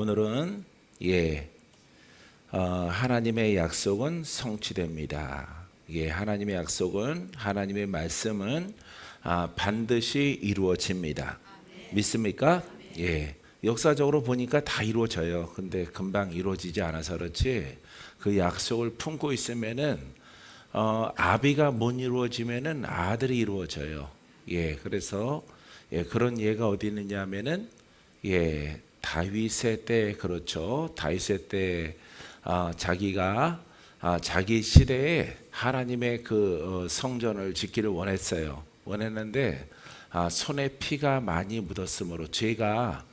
오늘은 하나님의 약속은 성취됩니다. 하나님의 약속은, 하나님의 말씀은 반드시 이루어집니다. 믿습니까? 역사적으로 보니까 다 이루어져요. 근데 금방 이루어지지 않아서 그렇지, 그 약속을 품고 있으면은 아비가 못 이루어지면은 아들이 이루어져요. 그래서 그런 예가 어디 있느냐 하면은 다윗의 때, 그렇죠. 다윗의 때 자기가 자기 시대에 하나님의 그 성전을 짓기를 원했는데 손에 피가 많이 묻었으므로, 죄가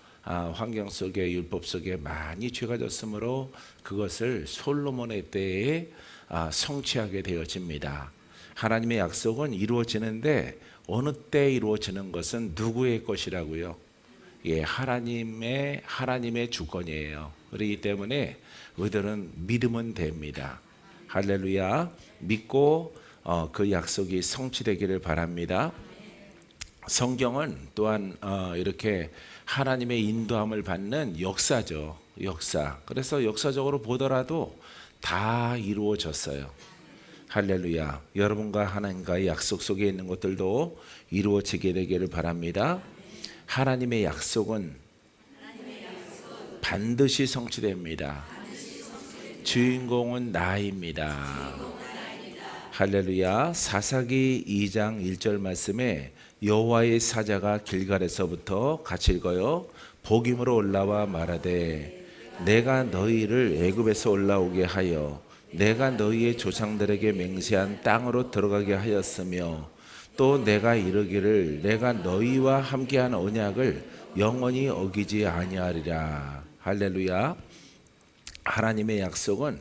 환경 속에, 율법 속에 많이 죄가 졌으므로 그것을 솔로몬의 때에 성취하게 되어집니다. 하나님의 약속은 이루어지는데 어느 때 이루어지는 것은 누구의 것이라고요? 하나님의 주권이에요. 그렇기 때문에 우리들은 믿으면 됩니다. 할렐루야. 믿고 그 약속이 성취되기를 바랍니다. 성경은 또한 이렇게 하나님의 인도함을 받는 역사죠. 역사. 그래서 역사적으로 보더라도 다 이루어졌어요. 할렐루야. 여러분과 하나님과의 약속 속에 있는 것들도 이루어지게 되기를 바랍니다. 하나님의 약속은 반드시 성취됩니다. 주인공은 나입니다. 할렐루야. 사사기 2장 1절 말씀에 여호와의 사자가 길갈에서부터, 같이 읽어요. 복임으로 올라와 말하되 내가 너희를 애굽에서 올라오게 하여 내가 너희의 조상들에게 맹세한 땅으로 들어가게 하였으며, 또 내가 이르기를 내가 너희와 함께한 언약을 영원히 어기지 아니하리라. 할렐루야. 하나님의 약속은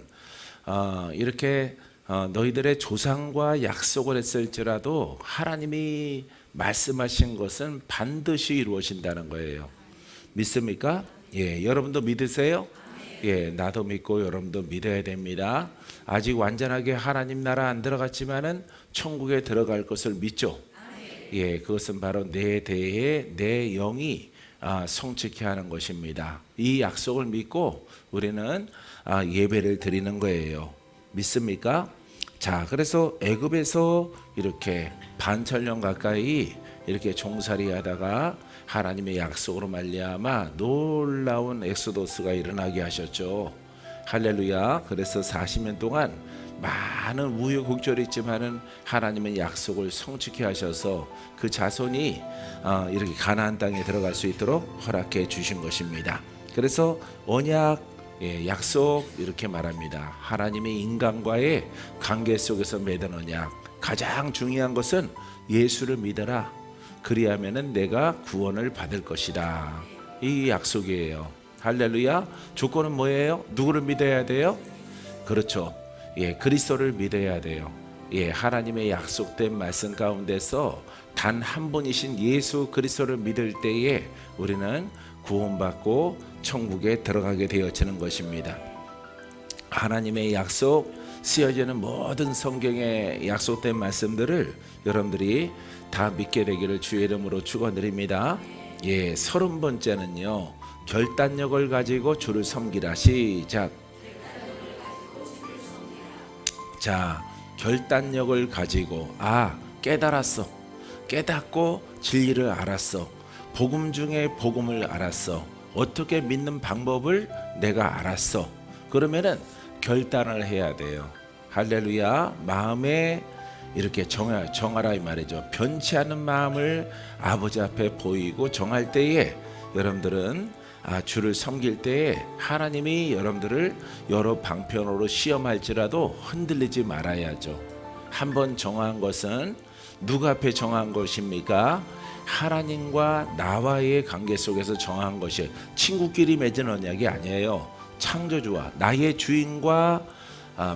이렇게 너희들의 조상과 약속을 했을지라도 하나님이 말씀하신 것은 반드시 이루어진다는 거예요. 믿습니까? 여러분도 믿으세요? 나도 믿고 여러분도 믿어야 됩니다. 아직 완전하게 하나님 나라 안 들어갔지만은 천국에 들어갈 것을 믿죠. 그것은 바로 내 대에 내 영이 성취케 하는 것입니다. 이 약속을 믿고 우리는 예배를 드리는 거예요. 믿습니까? 자, 그래서 애굽에서 이렇게 반천년 가까이 이렇게 종살이 하다가 하나님의 약속으로 말미암아 놀라운 엑소도스가 일어나게 하셨죠. 할렐루야. 그래서 40년 동안 많은 우여곡절이 있지만은 하나님은 약속을 성취케 하셔서 그 자손이 이렇게 가나안 땅에 들어갈 수 있도록 허락해 주신 것입니다. 그래서 언약, 약속 이렇게 말합니다. 하나님의 인간과의 관계 속에서 맺은 언약, 가장 중요한 것은 예수를 믿어라. 그리하면은 내가 구원을 받을 것이다. 이 약속이에요. 할렐루야. 조건은 뭐예요? 누구를 믿어야 돼요? 그렇죠. 그리스도를 믿어야 돼요. 하나님의 약속된 말씀 가운데서 단 한 분이신 예수 그리스도를 믿을 때에 우리는 구원받고 천국에 들어가게 되어지는 것입니다. 하나님의 약속, 쓰여지는 모든 성경의 약속된 말씀들을 여러분들이 다 믿게 되기를 주의 이름으로 축원드립니다. 30번째는요. 결단력을 가지고 주를 섬기라. 시작. 자, 결단력을 가지고 깨달았어. 깨닫고 진리를 알았어. 복음 중에 복음을 알았어. 어떻게 믿는 방법을 내가 알았어. 그러면은 결단을 해야 돼요. 할렐루야. 마음에 이렇게 정하라 이 말이죠. 변치 않는 마음을 아버지 앞에 보이고 정할 때에 여러분들은 주를 섬길 때에 하나님이 여러분들을 여러 방편으로 시험할지라도 흔들리지 말아야죠. 한번 정한 것은 누구 앞에 정한 것입니까? 하나님과 나와의 관계 속에서 정한 것이, 친구끼리 맺은 언약이 아니에요. 창조주와 나의 주인과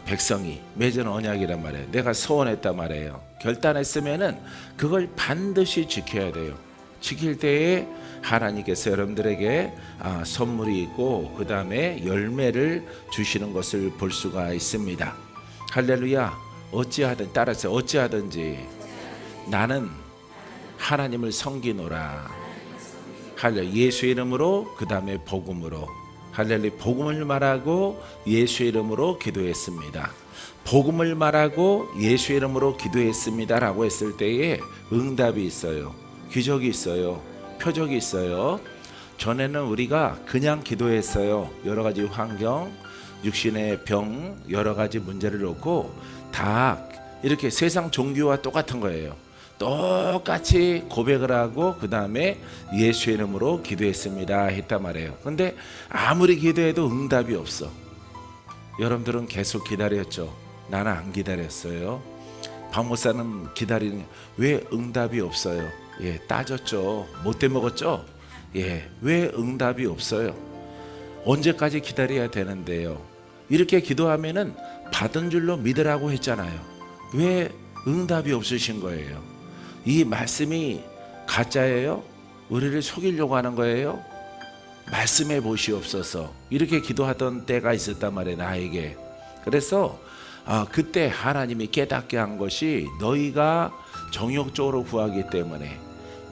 백성이 맺은 언약이란 말이에요. 내가 서원했단 말이에요. 결단했으면은 그걸 반드시 지켜야 돼요. 지킬 때에 하나님께서 여러분들에게 선물이 있고 그 다음에 열매를 주시는 것을 볼 수가 있습니다. 할렐루야. 어찌하든 따라서 어찌하든지 나는 하나님을 섬기노라. 할렐루야. 예수 이름으로 그 다음에 복음으로. 할렐루야. 복음을 말하고 예수의 이름으로 기도했습니다. 복음을 말하고 예수의 이름으로 기도했습니다 라고 했을 때에 응답이 있어요. 기적이 있어요. 표적이 있어요. 전에는 우리가 그냥 기도했어요. 여러 가지 환경, 육신의 병, 여러 가지 문제를 놓고 다 이렇게 세상 종교와 똑같은 거예요. 똑같이 고백을 하고 그 다음에 예수의 이름으로 기도했습니다 했단 말이에요. 근데 아무리 기도해도 응답이 없어. 여러분들은 계속 기다렸죠. 나는 안 기다렸어요. 박 목사는 기다리는, 왜 응답이 없어요? 예, 따졌죠. 못돼 먹었죠. 예, 왜 응답이 없어요? 언제까지 기다려야 되는데요? 이렇게 기도하면은 받은 줄로 믿으라고 했잖아요. 왜 응답이 없으신 거예요? 이 말씀이 가짜예요? 우리를 속이려고 하는 거예요? 말씀해 보시옵소서. 이렇게 기도하던 때가 있었단 말이에요, 나에게. 그래서 그때 하나님이 깨닫게 한 것이 너희가 정욕적으로 구하기 때문에,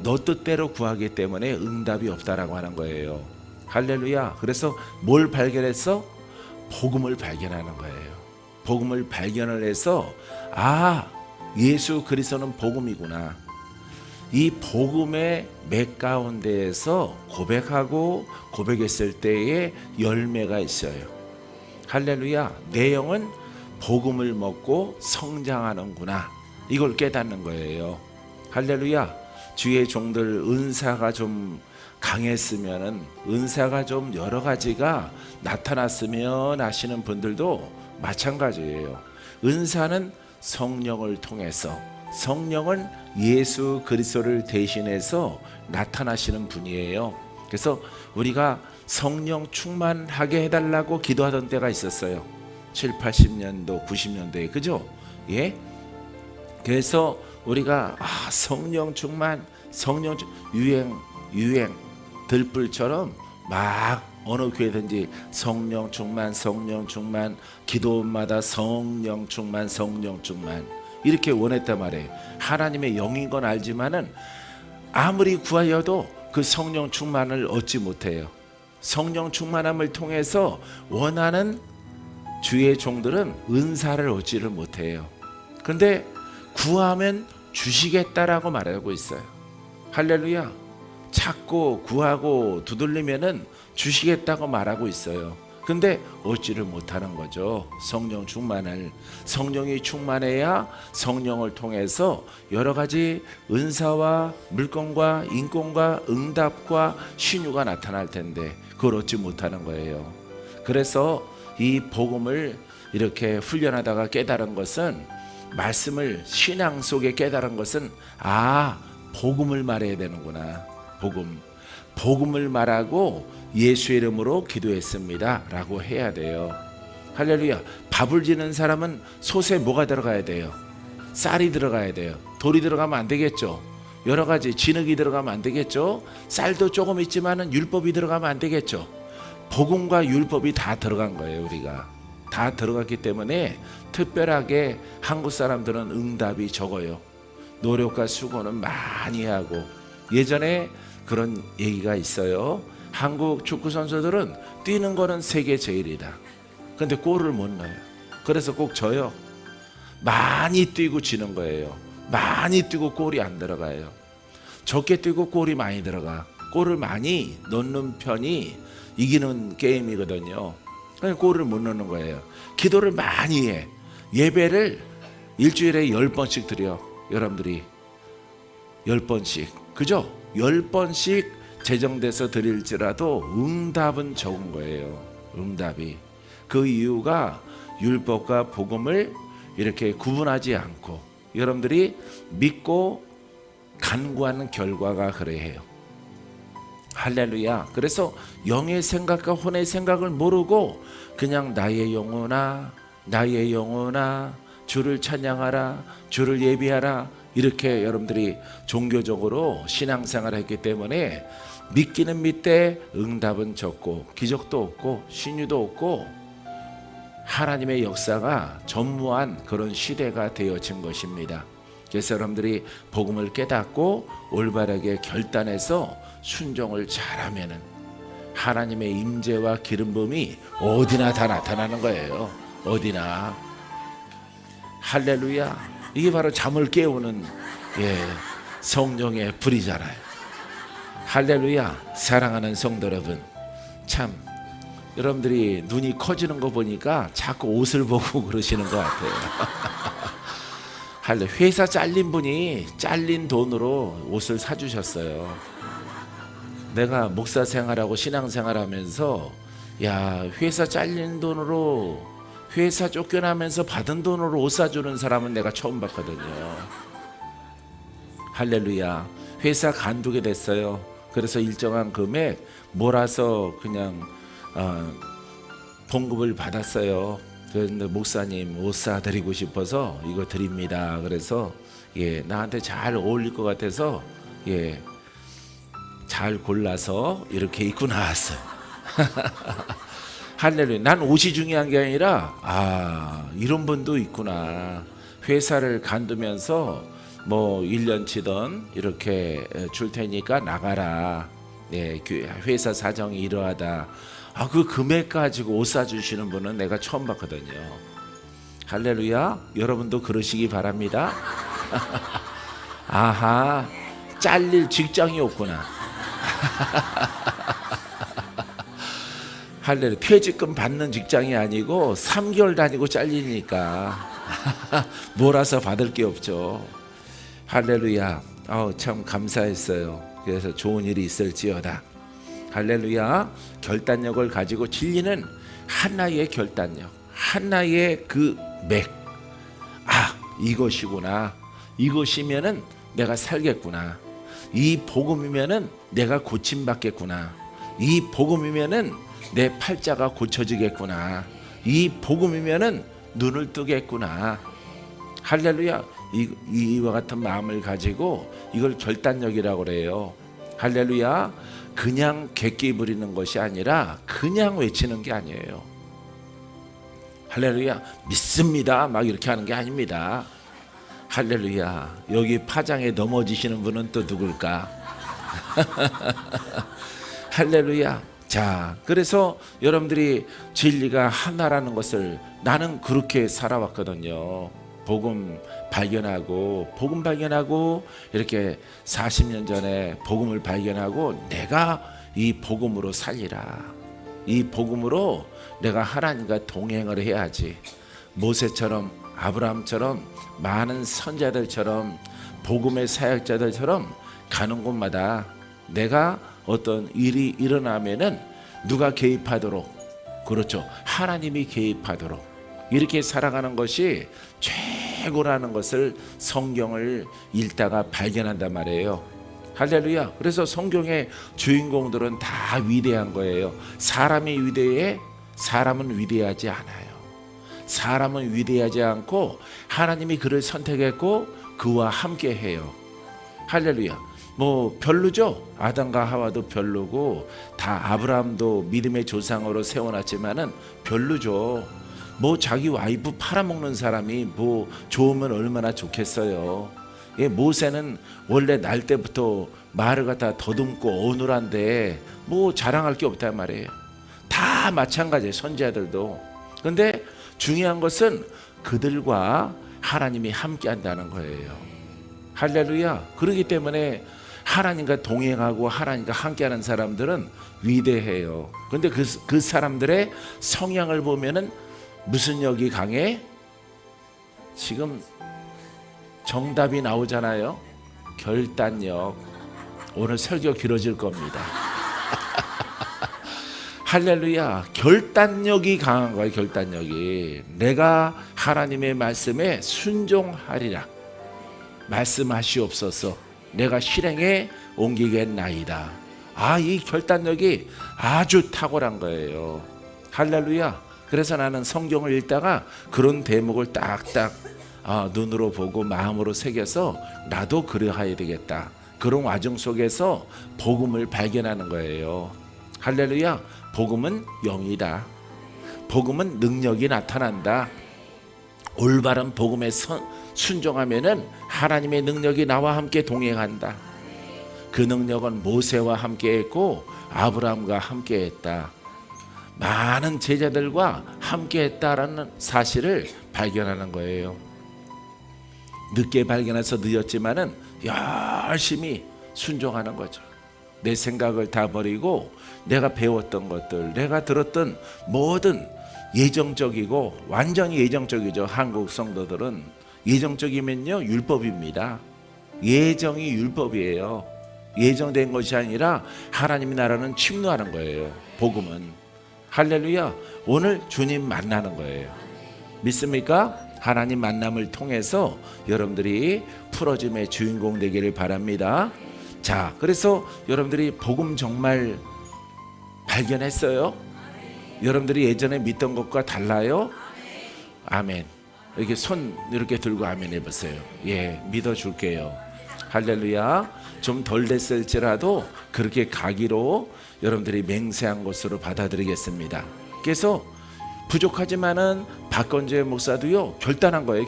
너 뜻대로 구하기 때문에 응답이 없다라고 하는 거예요. 할렐루야. 그래서 뭘 발견했어? 복음을 발견하는 거예요. 복음을 발견을 해서 예수 그리스도는 복음이구나. 이 복음의 맥 가운데에서 고백했을 때에 열매가 있어요. 할렐루야. 내 영은 복음을 먹고 성장하는구나. 이걸 깨닫는 거예요. 할렐루야. 주의 종들 은사가 좀 강했으면, 은사가 좀 여러 가지가 나타났으면 하시는 분들도 마찬가지예요. 은사는 성령을 통해서, 성령은 예수 그리스도를 대신해서 나타나시는 분이에요. 그래서 우리가 성령 충만하게 해달라고 기도하던 때가 있었어요. 7, 80년도, 90년도에. 그죠? 예? 그래서 우리가 성령 충만, 유행 들불처럼 막 어느 교회든지 성령 충만, 기도마다 성령 충만 이렇게 원했단 말이에요. 하나님의 영인 건 알지만은 아무리 구하여도 그 성령 충만을 얻지 못해요. 성령 충만함을 통해서 원하는 주의 종들은 은사를 얻지를 못해요. 그런데 구하면 주시겠다라고 말하고 있어요. 할렐루야. 찾고 구하고 두들리면은 주시겠다고 말하고 있어요. 근데 얻지를 못하는 거죠. 성령 충만을. 성령이 충만해야 성령을 통해서 여러 가지 은사와 물건과 인권과 응답과 신유가 나타날 텐데 그걸 얻지 못하는 거예요. 그래서 이 복음을 이렇게 훈련하다가 깨달은 것은, 말씀을 신앙 속에 깨달은 것은 복음을 말해야 되는구나. 복음을 말하고 예수의 이름으로 기도했습니다 라고 해야 돼요. 할렐루야. 밥을 지는 사람은 솥에 뭐가 들어가야 돼요? 쌀이 들어가야 돼요. 돌이 들어가면 안 되겠죠. 여러 가지 진흙이 들어가면 안 되겠죠. 쌀도 조금 있지만은 율법이 들어가면 안 되겠죠. 복음과 율법이 다 들어간 거예요. 우리가 다 들어갔기 때문에 특별하게 한국 사람들은 응답이 적어요. 노력과 수고는 많이 하고. 예전에 그런 얘기가 있어요. 한국 축구 선수들은 뛰는 거는 세계 제일이다. 근데 골을 못 넣어요. 그래서 꼭 져요. 많이 뛰고 지는 거예요. 많이 뛰고 골이 안 들어가요. 적게 뛰고 골이 많이 들어가. 골을 많이 넣는 편이 이기는 게임이거든요. 그러니까 골을 못 넣는 거예요. 기도를 많이 해. 예배를 일주일에 10번씩 드려. 여러분들이 10번씩. 그죠? 10번씩 제정돼서 드릴지라도 응답은 적은 거예요. 응답이. 그 이유가 율법과 복음을 이렇게 구분하지 않고 여러분들이 믿고 간구하는 결과가 그래요. 할렐루야. 그래서 영의 생각과 혼의 생각을 모르고 그냥 나의 영혼아 주를 찬양하라, 주를 예비하라, 이렇게 여러분들이 종교적으로 신앙생활을 했기 때문에 믿기는 믿되 응답은 적고 기적도 없고 신유도 없고 하나님의 역사가 전무한 그런 시대가 되어진 것입니다. 그래서 여러분들이 복음을 깨닫고 올바르게 결단해서 순종을 잘하면은 하나님의 임재와 기름 부음이 어디나 다 나타나는 거예요. 어디나. 할렐루야. 이게 바로 잠을 깨우는 성령의 불이잖아요. 할렐루야. 사랑하는 성도 여러분, 참 여러분들이 눈이 커지는 거 보니까 자꾸 옷을 보고 그러시는 것 같아요. 회사 잘린 분이 잘린 돈으로 옷을 사주셨어요. 내가 목사 생활하고 신앙 생활하면서 회사 잘린 돈으로, 회사 쫓겨나면서 받은 돈으로 옷 사주는 사람은 내가 처음 봤거든요. 할렐루야. 회사 간두게 됐어요. 그래서 일정한 금액 몰아서 그냥 봉급을 받았어요. 그런데 목사님 옷 사드리고 싶어서 이거 드립니다. 그래서 나한테 잘 어울릴 것 같아서 잘 골라서 이렇게 입고 나왔어요. 할렐루야. 난 옷이 중요한 게 아니라 이런 분도 있구나. 회사를 간두면서 뭐 1년치던 이렇게 줄 테니까 나가라. 회사 사정이 이러하다. 그 금액 가지고 옷 사주시는 분은 내가 처음 봤거든요. 할렐루야. 여러분도 그러시기 바랍니다. 아하, 잘릴 직장이 없구나. 할렐루야. 퇴직금 받는 직장이 아니고 3개월 다니고 잘리니까 몰아서 받을 게 없죠. 할렐루야. 참 감사했어요. 그래서 좋은 일이 있을지어다. 할렐루야. 결단력을 가지고 진리는 하나의 결단력, 하나의 그 맥. 이것이구나. 이것이면은 내가 살겠구나. 이 복음이면은 내가 고침받겠구나. 이 복음이면은 내 팔자가 고쳐지겠구나. 이 복음이면은 눈을 뜨겠구나. 할렐루야. 이와 같은 마음을 가지고 이걸 결단력이라고 그래요. 할렐루야. 그냥 객기 부리는 것이 아니라 그냥 외치는 게 아니에요. 할렐루야. 믿습니다 막 이렇게 하는 게 아닙니다. 할렐루야. 여기 파장에 넘어지시는 분은 또 누굴까? 할렐루야. 자, 그래서 여러분들이 진리가 하나라는 것을 나는 그렇게 살아왔거든요. 복음 발견하고 이렇게 40년 전에 복음을 발견하고 내가 이 복음으로 살리라. 이 복음으로 내가 하나님과 동행을 해야지. 모세처럼, 아브라함처럼, 많은 선자들처럼, 복음의 사역자들처럼 가는 곳마다 내가 어떤 일이 일어나면은 누가 개입하도록, 그렇죠, 하나님이 개입하도록 이렇게 살아가는 것이 최고라는 것을 성경을 읽다가 발견한단 말이에요. 할렐루야. 그래서 성경의 주인공들은 다 위대한 거예요. 사람이 위대해? 사람은 위대하지 않아요. 사람은 위대하지 않고 하나님이 그를 선택했고 그와 함께 해요. 할렐루야. 뭐 별로죠. 아담과 하와도 별로고 다 아브라함도 믿음의 조상으로 세워놨지만은 별로죠. 뭐 자기 와이프 팔아먹는 사람이 뭐 좋으면 얼마나 좋겠어요. 모세는 원래 날 때부터 말을 갖다 더듬고 어눌한데 뭐 자랑할 게 없단 말이에요. 다 마찬가지예요. 선지자들도. 근데 중요한 것은 그들과 하나님이 함께 한다는 거예요. 할렐루야. 그렇기 때문에 하나님과 동행하고 하나님과 함께하는 사람들은 위대해요. 그런데 그 사람들의 성향을 보면은 무슨 역이 강해? 지금 정답이 나오잖아요. 결단력. 오늘 설교 길어질 겁니다. 할렐루야. 결단력이 강한 거예요. 결단력이. 내가 하나님의 말씀에 순종하리라. 말씀하시옵소서. 내가 실행에 옮기겠나이다. 이 결단력이 아주 탁월한 거예요. 할렐루야. 그래서 나는 성경을 읽다가 그런 대목을 딱딱 눈으로 보고 마음으로 새겨서 나도 그러해야 되겠다. 그런 과정 속에서 복음을 발견하는 거예요. 할렐루야. 복음은 영이다. 복음은 능력이 나타난다. 올바른 복음에 순종하면은 하나님의 능력이 나와 함께 동행한다. 그 능력은 모세와 함께했고 아브라함과 함께했다. 많은 제자들과 함께했다라는 사실을 발견하는 거예요. 늦게 발견해서 늦었지만은 열심히 순종하는 거죠. 내 생각을 다 버리고 내가 배웠던 것들, 내가 들었던 모든 예정적이고, 완전히 예정적이죠. 한국 성도들은 예정적이면요 율법입니다. 예정이 율법이에요. 예정된 것이 아니라 하나님의 나라는 침노하는 거예요. 복음은. 할렐루야. 오늘 주님 만나는 거예요. 믿습니까? 하나님 만남을 통해서 여러분들이 풀어짐의 주인공 되기를 바랍니다. 자, 그래서 여러분들이 복음 정말 발견했어요? 여러분들이 예전에 믿던 것과 달라요? 아멘. 이렇게 손 이렇게 들고 아멘 해보세요. 예, 믿어줄게요. 할렐루야. 좀 덜 됐을지라도 그렇게 가기로 여러분들이 맹세한 것으로 받아들이겠습니다. 그래서 부족하지만은 박건재 목사도요 결단한 거예요.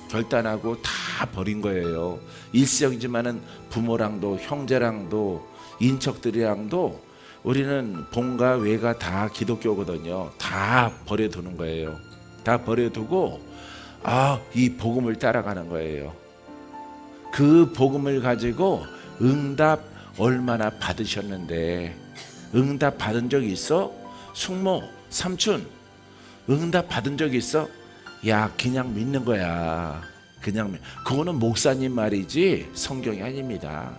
결단하고 다 버린 거예요. 일시적이지만은 부모랑도 형제랑도 인척들이랑도 우리는 본가 외가 다 기독교거든요. 다 버려두는 거예요. 다 버려두고 이 복음을 따라가는 거예요. 그 복음을 가지고 응답 얼마나 받으셨는데, 응답 받은 적이 있어? 숙모, 삼촌 응답 받은 적이 있어? 야, 그냥 믿는 거야. 그거는 목사님 말이지 성경이 아닙니다.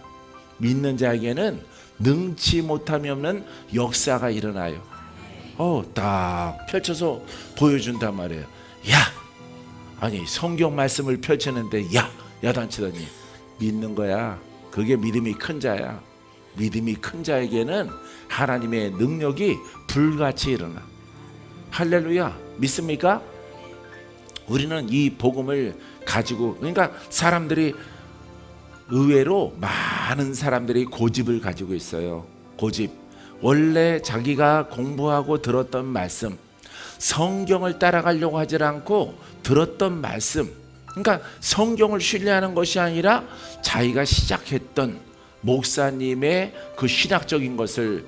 믿는 자에게는 능치 못함이 없는 역사가 일어나요. 딱 펼쳐서 보여준단 말이에요. 아니 성경 말씀을 펼치는데 야단치더니 믿는 거야. 그게 믿음이 큰 자야. 믿음이 큰 자에게는 하나님의 능력이 불같이 일어나. 할렐루야. 믿습니까? 우리는 이 복음을 가지고, 그러니까 사람들이 의외로 많은 사람들이 고집을 가지고 있어요. 고집. 원래 자기가 공부하고 들었던 말씀, 성경을 따라가려고 하지 않고 들었던 말씀, 그러니까 성경을 신뢰하는 것이 아니라 자기가 시작했던 목사님의 그 신학적인 것을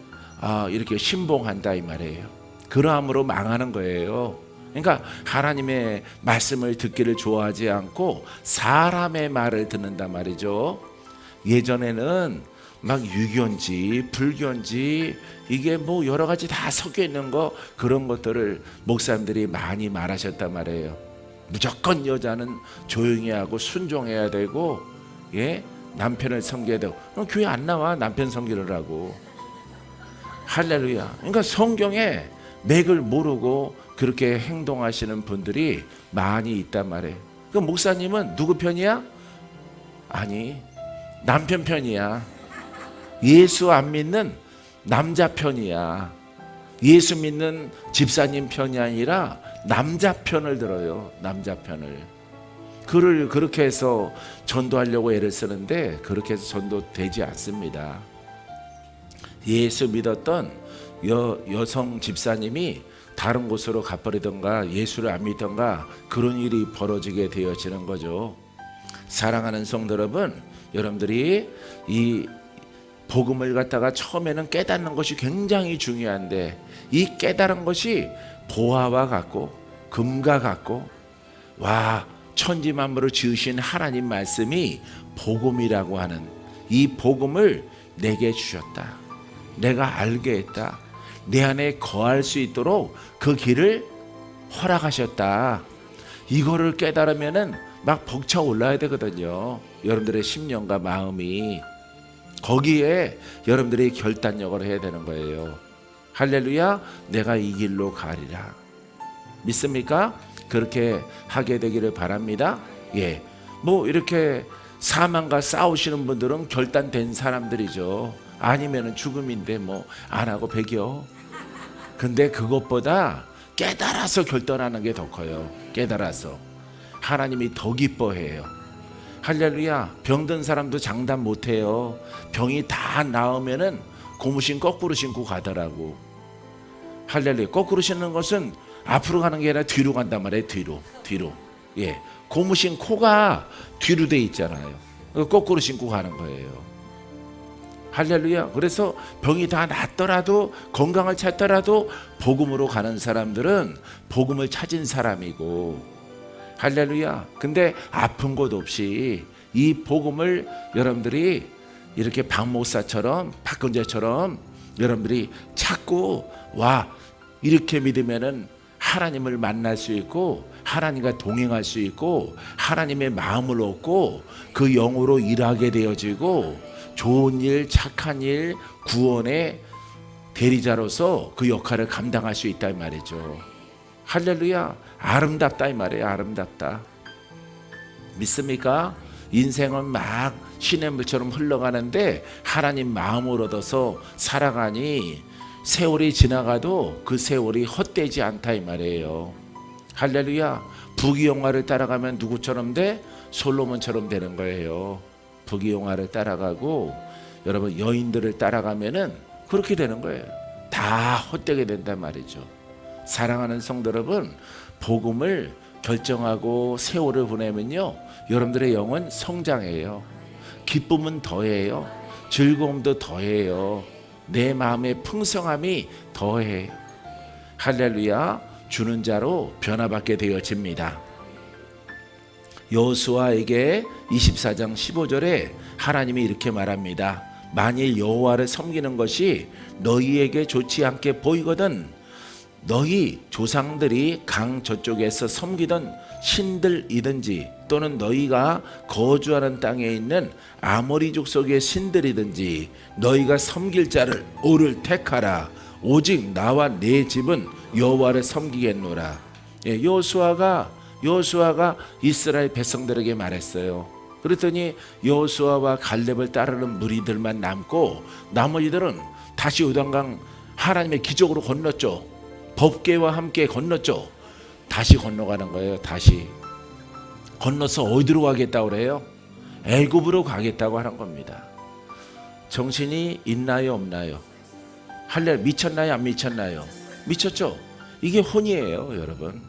이렇게 신봉한다 이 말이에요. 그러함으로 망하는 거예요. 그러니까 하나님의 말씀을 듣기를 좋아하지 않고 사람의 말을 듣는단 말이죠. 예전에는 막 유교인지 불교인지 이게 뭐 여러 가지 다 섞여 있는 거, 그런 것들을 목사님들이 많이 말하셨단 말이에요. 무조건 여자는 조용히 하고 순종해야 되고, 남편을 섬겨야 되고. 교회 안 나와, 남편 섬기를 하고. 할렐루야. 그러니까 성경에 맥을 모르고 그렇게 행동하시는 분들이 많이 있단 말이에요. 그 목사님은 누구 편이야? 아니, 남편 편이야. 예수 안 믿는 남자 편이야. 예수 믿는 집사님 편이 아니라 남자 편을 들어요. 남자 편을. 그를 그렇게 해서 전도하려고 애를 쓰는데 그렇게 해서 전도되지 않습니다. 예수 믿었던 여성 집사님이 다른 곳으로 가버리던가 예수를 안 믿던가 그런 일이 벌어지게 되어지는 거죠. 사랑하는 성도 여러분, 여러분들이 이 복음을 갖다가 처음에는 깨닫는 것이 굉장히 중요한데, 이 깨달은 것이 보화와 같고 금과 같고, 천지만물을 지으신 하나님 말씀이 복음이라고 하는 이 복음을 내게 주셨다. 내가 알게 했다. 내 안에 거할 수 있도록 그 길을 허락하셨다. 이거를 깨달으면은 막 벅차 올라야 되거든요. 여러분들의 심령과 마음이. 거기에 여러분들이 결단력을 해야 되는 거예요. 할렐루야. 내가 이 길로 가리라. 믿습니까? 그렇게 하게 되기를 바랍니다. 뭐 이렇게 사망과 싸우시는 분들은 결단된 사람들이죠. 아니면은 죽음인데 뭐 안 하고 배겨. 근데 그것보다 깨달아서 결단하는 게 더 커요. 깨달아서. 하나님이 더 기뻐해요. 할렐루야. 병든 사람도 장담 못해요. 병이 다 나으면은 고무신 거꾸로 신고 가더라고. 할렐루야. 거꾸로 신는 것은 앞으로 가는 게 아니라 뒤로 간단 말이에요. 뒤로. 고무신 코가 뒤로 돼 있잖아요. 거꾸로 신고 가는 거예요. 할렐루야. 그래서 병이 다 낫더라도, 건강을 찾더라도 복음으로 가는 사람들은 복음을 찾은 사람이고, 할렐루야. 근데 아픈 곳 없이 이 복음을 여러분들이 이렇게 박 목사처럼, 박근재처럼 여러분들이 찾고 와, 이렇게 믿으면은 하나님을 만날 수 있고, 하나님과 동행할 수 있고, 하나님의 마음을 얻고 그 영으로 일하게 되어지고, 좋은 일, 착한 일, 구원의 대리자로서 그 역할을 감당할 수 있다 이 말이죠. 할렐루야. 아름답다 이 말이에요. 아름답다. 믿습니까? 인생은 막 시냇물처럼 흘러가는데 하나님 마음을 얻어서 살아가니 세월이 지나가도 그 세월이 헛되지 않다 이 말이에요. 할렐루야. 부귀영화를 따라가면 누구처럼 돼? 솔로몬처럼 되는 거예요. 부귀영화를 따라가고 여러분 여인들을 따라가면은 그렇게 되는 거예요. 다 헛되게 된단 말이죠. 사랑하는 성도 여러분, 복음을 결정하고 세월을 보내면요, 여러분들의 영은 성장해요. 기쁨은 더해요. 즐거움도 더해요. 내 마음의 풍성함이 더해요. 할렐루야. 주는 자로 변화받게 되어집니다. 여호수아에게 24장 15절에 하나님이 이렇게 말합니다. 만일 여호와를 섬기는 것이 너희에게 좋지 않게 보이거든 너희 조상들이 강 저쪽에서 섬기던 신들이든지 또는 너희가 거주하는 땅에 있는 아모리 족속의 신들이든지 너희가 섬길 자를 오를 택하라. 오직 나와 내 집은 여호와를 섬기겠노라. 여호수아가 이스라엘 백성들에게 말했어요. 그랬더니 여호수아와 갈렙을 따르는 무리들만 남고 나머지들은 다시 요단강 하나님의 기적으로 건넜죠. 법궤와 함께 건넜죠. 다시 건너가는 거예요. 다시 건너서 어디로 가겠다고 그래요? 애굽으로 가겠다고 하는 겁니다. 정신이 있나요 없나요? 할렐 미쳤나요 안 미쳤나요? 미쳤죠. 이게 혼이에요 여러분.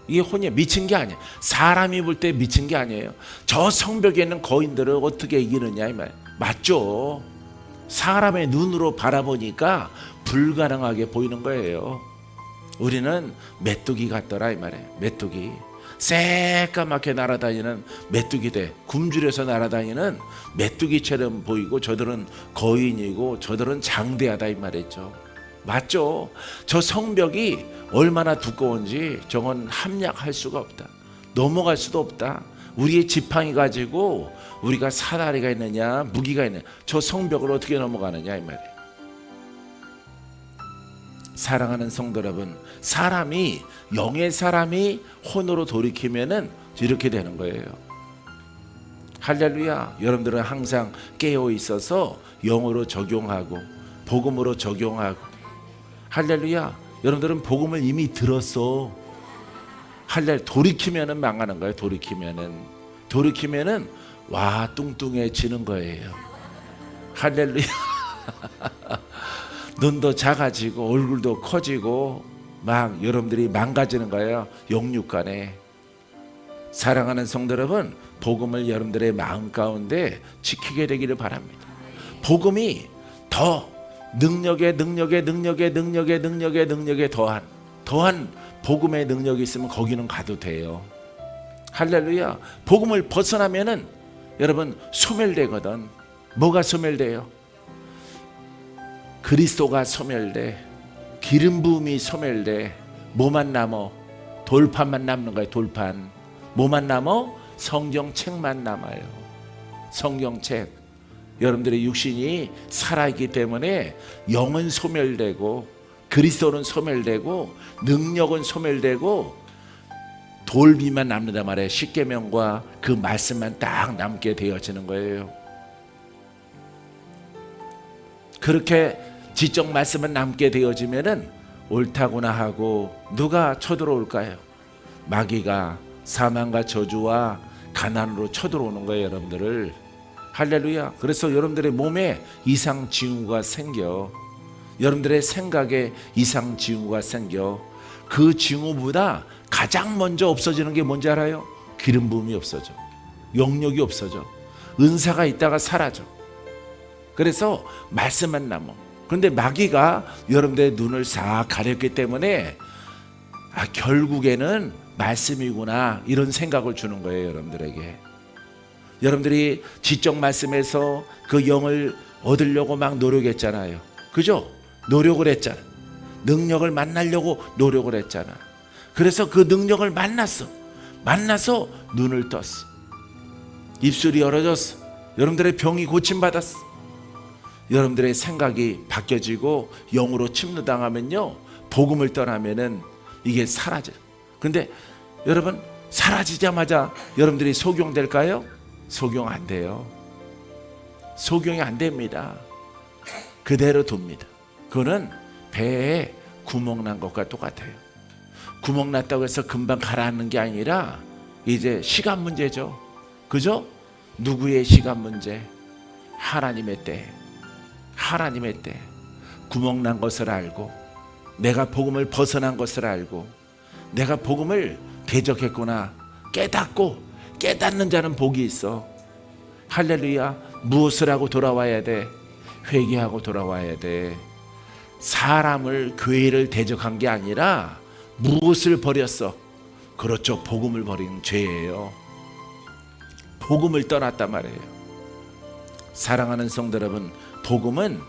이게 혼이에요. 미친 게 아니에요. 사람이 볼 때 미친 게 아니에요. 저 성벽에 있는 거인들을 어떻게 이기느냐 이 말. 맞죠. 사람의 눈으로 바라보니까 불가능하게 보이는 거예요. 우리는 메뚜기 같더라 이 말이에요. 메뚜기. 새까맣게 날아다니는 메뚜기 돼. 굶주려서 날아다니는 메뚜기처럼 보이고 저들은 거인이고 저들은 장대하다 이 말이죠. 맞죠? 저 성벽이 얼마나 두꺼운지 저건 함량할 수가 없다. 넘어갈 수도 없다. 우리의 지팡이 가지고 우리가 사다리가 있느냐 무기가 있느냐 저 성벽을 어떻게 넘어가느냐 이 말이에요. 사랑하는 성도 여러분, 사람이 영의 사람이 혼으로 돌이키면은 이렇게 되는 거예요. 할렐루야. 여러분들은 항상 깨어 있어서 영으로 적용하고 복음으로 적용하고 할렐루야. 여러분들은 복음을 이미 들었어. 할렐 돌이키면은 망하는 거예요. 돌이키면은 와 뚱뚱해지는 거예요. 할렐루야. 눈도 작아지고 얼굴도 커지고 막 여러분들이 망가지는 거예요. 영육간에. 사랑하는 성도 여러분, 복음을 여러분들의 마음 가운데 지키게 되기를 바랍니다. 복음이 더 능력에 더한 복음의 능력이 있으면 거기는 가도 돼요. 할렐루야. 복음을 벗어나면은 여러분 소멸되거든. 뭐가 소멸돼요? 그리스도가 소멸돼. 기름 부음이 소멸돼. 뭐만 남어? 돌판만 남는 거예요. 돌판. 뭐만 남어? 성경책만 남아요. 성경책. 여러분들의 육신이 살아있기 때문에 영은 소멸되고 그리스도는 소멸되고 능력은 소멸되고 돌비만 남는단 말이에요. 십계명과 그 말씀만 딱 남게 되어지는 거예요. 그렇게 지적 말씀은 남게 되어지면은 옳다구나 하고 누가 쳐들어올까요? 마귀가 사망과 저주와 가난으로 쳐들어오는 거예요. 여러분들을. 할렐루야. 그래서 여러분들의 몸에 이상 징후가 생겨. 여러분들의 생각에 이상 징후가 생겨. 그 징후보다 가장 먼저 없어지는 게 뭔지 알아요? 기름 부음이 없어져. 영력이 없어져. 은사가 있다가 사라져. 그래서 말씀만 남어. 그런데 마귀가 여러분들의 눈을 싹 가렸기 때문에 결국에는 말씀이구나 이런 생각을 주는 거예요. 여러분들에게. 여러분들이 지적 말씀에서 그 영을 얻으려고 막 노력했잖아요. 그죠? 노력을 했잖아. 능력을 만나려고 노력을 했잖아. 그래서 그 능력을 만나서 눈을 떴어. 입술이 열어졌어. 여러분들의 병이 고침받았어. 여러분들의 생각이 바뀌어지고 영으로 침노당하면요, 복음을 떠나면은 이게 사라져요. 근데 여러분, 사라지자마자 여러분들이 소경될까요? 소경 안 돼요. 소경이 안 됩니다. 그대로 둡니다. 그거는 배에 구멍 난 것과 똑같아요. 구멍 났다고 해서 금방 가라앉는 게 아니라 이제 시간 문제죠. 그죠? 누구의 시간 문제? 하나님의 때. 하나님의 때. 구멍 난 것을 알고, 내가 복음을 벗어난 것을 알고, 내가 복음을 대적했구나 깨닫고, 깨닫는 자는 복이 있어. 할렐루야. 무엇을 하고 돌아와야 돼? 회개하고 돌아와야 돼. 사람을, 교회를 대적한 게 아니라 무엇을 버렸어? 그렇죠. 복음을 버린 죄예요. 복음을 떠났단 말이에요. 사랑하는 성도 여러분, 복음은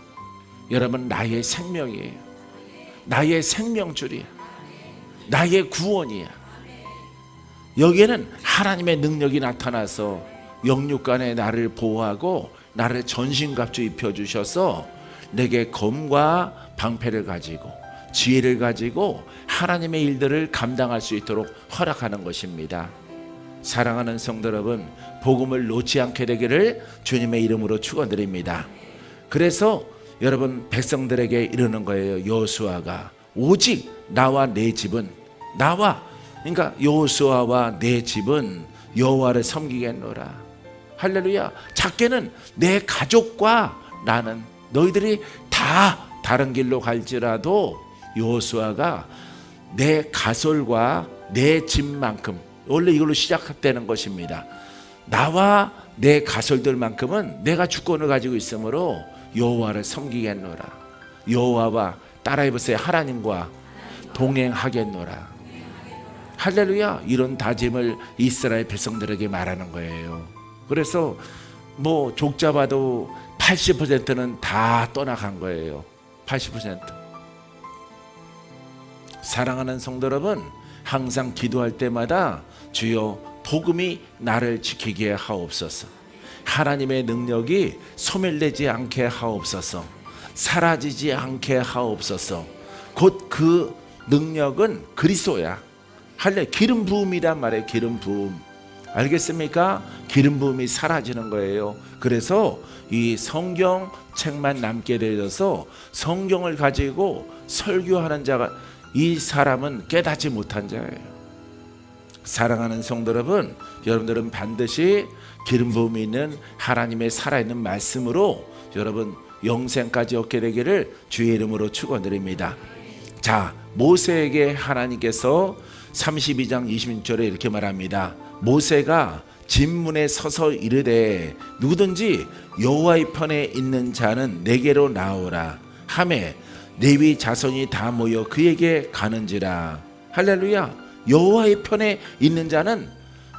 여러분 나의 생명이에요. 나의 생명줄이야. 나의 구원이야. 여기에는 하나님의 능력이 나타나서 영육간에 나를 보호하고 나를 전신갑주 입혀주셔서 내게 검과 방패를 가지고 지혜를 가지고 하나님의 일들을 감당할 수 있도록 허락하는 것입니다. 사랑하는 성도 여러분, 복음을 놓지 않게 되기를 주님의 이름으로 축원드립니다. 그래서 여러분, 백성들에게 이르는 거예요. 여호수아가 오직 나와 내 집은, 그러니까 여호수아와 내 집은 여호와를 섬기겠노라. 할렐루야. 작게는 내 가족과 나는, 너희들이 다 다른 길로 갈지라도 여호수아가 내 가솔과 내 집만큼, 원래 이걸로 시작되는 것입니다. 나와 내 가솔들만큼은 내가 주권을 가지고 있으므로 여호와를 섬기겠노라. 여호와와 따라해보세요. 하나님과 동행하겠노라. 할렐루야. 이런 다짐을 이스라엘 백성들에게 말하는 거예요. 그래서 뭐 족잡아도 80%는 다 떠나간 거예요. 80%. 사랑하는 성도 여러분, 항상 기도할 때마다 주여 복음이 나를 지키게 하옵소서. 하나님의 능력이 소멸되지 않게 하옵소서. 사라지지 않게 하옵소서. 곧 그 능력은 그리스도야. 할래, 기름 부음이란 말이에요. 기름 부음. 알겠습니까? 기름 부음이 사라지는 거예요. 그래서 이 성경 책만 남게 되어서 성경을 가지고 설교하는 자가, 이 사람은 깨닫지 못한 자예요. 사랑하는 성도 여러분, 여러분들은 반드시 기름 부음이 있는 하나님의 살아있는 말씀으로 여러분 영생까지 얻게 되기를 주의 이름으로 축원드립니다. 자, 모세에게 하나님께서 32장 26절에 이렇게 말합니다. 모세가 진문에 서서 이르되 누구든지 여호와의 편에 있는 자는 내게로 나오라 하매 레위 자손이 다 모여 그에게 가는지라. 할렐루야. 여호와의 편에 있는 자는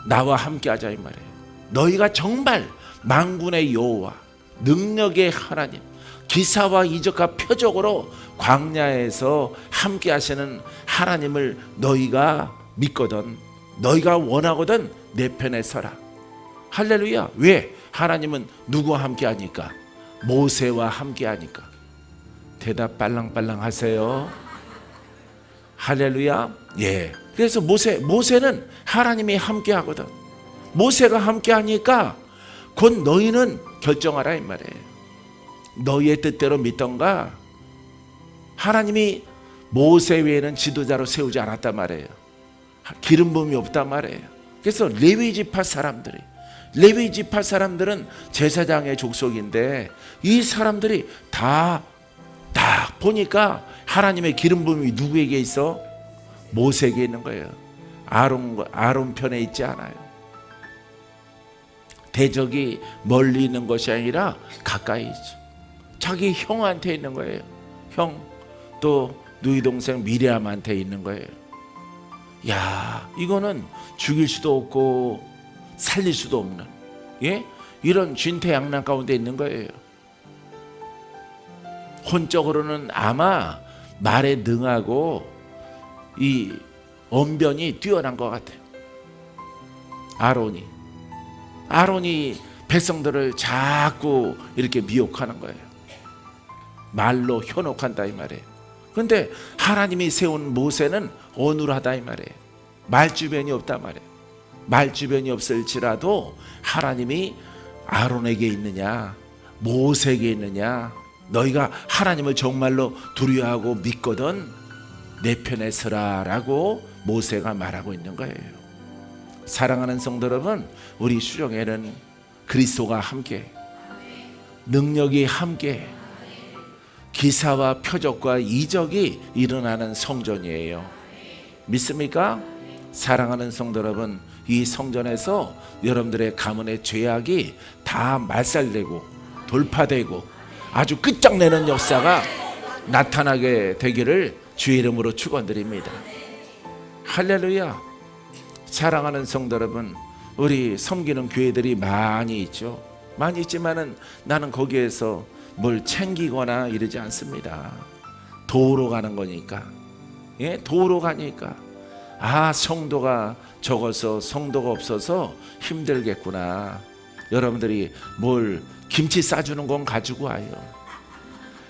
나와 함께 하자 이 말이에요. 너희가 정말 만군의 여호와, 능력의 하나님, 기사와 이적과 표적으로 광야에서 함께 하시는 하나님을 너희가 믿거든, 너희가 원하거든 내 편에 서라. 할렐루야. 왜? 하나님은 누구와 함께 하니까? 모세와 함께 하니까. 대답 빨랑빨랑 하세요. 할렐루야. 예. 그래서 모세는 하나님이 함께 하거든. 모세가 함께 하니까 곧 너희는 결정하라 이 말이에요. 너희의 뜻대로 믿던가. 하나님이 모세 외에는 지도자로 세우지 않았단 말이에요. 기름 부음이 없단 말이에요. 그래서 레위 지파 사람들은 제사장의 족속인데 이 사람들이 다 보니까 하나님의 기름 부음이 누구에게 있어? 모세에게 있는 거예요. 아론 편에 있지 않아요. 대적이 멀리 있는 것이 아니라 가까이 있죠. 자기 형한테 있는 거예요. 형, 또 누이 동생 미리암한테 있는 거예요. 야, 이거는 죽일 수도 없고 살릴 수도 없는, 예? 이런 진퇴양난 가운데 있는 거예요. 혼적으로는 아마 말에 능하고 이 언변이 뛰어난 것 같아요. 아론이 백성들을 자꾸 이렇게 미혹하는 거예요. 말로 현혹한다 이 말이에요. 그런데 하나님이 세운 모세는 어눌하다 이 말이에요. 말주변이 없다 말이에요. 말주변이 없을지라도 하나님이 아론에게 있느냐, 모세에게 있느냐, 너희가 하나님을 정말로 두려워하고 믿거든 내 편에 서라라고 모세가 말하고 있는 거예요. 사랑하는 성도 여러분, 우리 수령회는 그리스도가 함께, 능력이 함께, 기사와 표적과 이적이 일어나는 성전이에요. 믿습니까? 사랑하는 성도 여러분, 이 성전에서 여러분들의 가문의 죄악이 다 말살되고 돌파되고 아주 끝장내는 역사가 나타나게 되기를 주의 이름으로 축원드립니다. 할렐루야. 사랑하는 성도 여러분, 우리 섬기는 교회들이 많이 있죠. 많이 있지만은 나는 거기에서 뭘 챙기거나 이러지 않습니다. 도로 가는 거니까. 예, 도로 가니까 아, 성도가 적어서 성도가 없어서 힘들겠구나. 여러분들이 뭘 김치 싸주는 건 가지고 와요.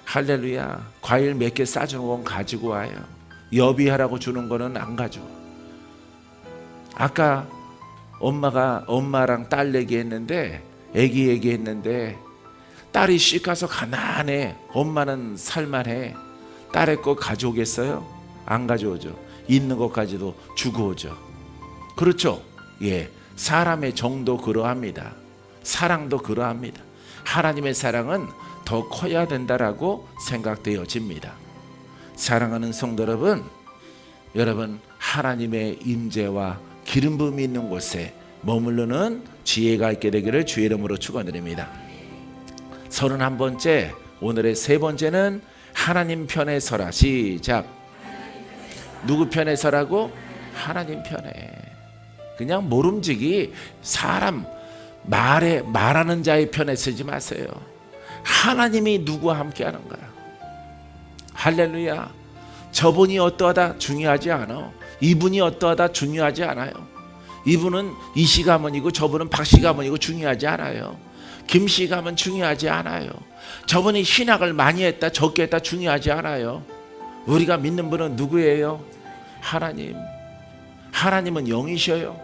할렐루야. 과일 몇 개 싸주는 건 가지고 와요. 여비하라고 주는 거는 안 가져. 아까 엄마랑 딸 얘기했는데, 애기 얘기했는데, 딸이 씩 가서 가난해. 엄마는 살만해. 딸의 거 가져오겠어요? 안 가져오죠. 있는 것까지도 주고 오죠. 그렇죠? 예, 사람의 정도 그러합니다. 사랑도 그러합니다. 하나님의 사랑은 더 커야 된다라고 생각되어집니다. 사랑하는 성도 여러분 하나님의 임재와 기름 부음이 있는 곳에 머무르는 지혜가 있게 되기를 주의 이름으로 축원드립니다. 31번째, 오늘의 세 번째는 하나님 편에 서라. 시작. 누구 편에 서라고? 하나님 편에. 그냥 모름지기 사람 말하는 자의 편에 서지 마세요. 하나님이 누구와 함께 하는가? 할렐루야. 저분이 어떠하다 중요하지 않아. 이분이 어떠하다 중요하지 않아요. 이분은 이씨 가문이고 저분은 박씨 가문이고 중요하지 않아요. 김씨 가문 중요하지 않아요. 저분이 신학을 많이 했다 적게 했다 중요하지 않아요. 우리가 믿는 분은 누구예요? 하나님. 하나님은 영이셔요.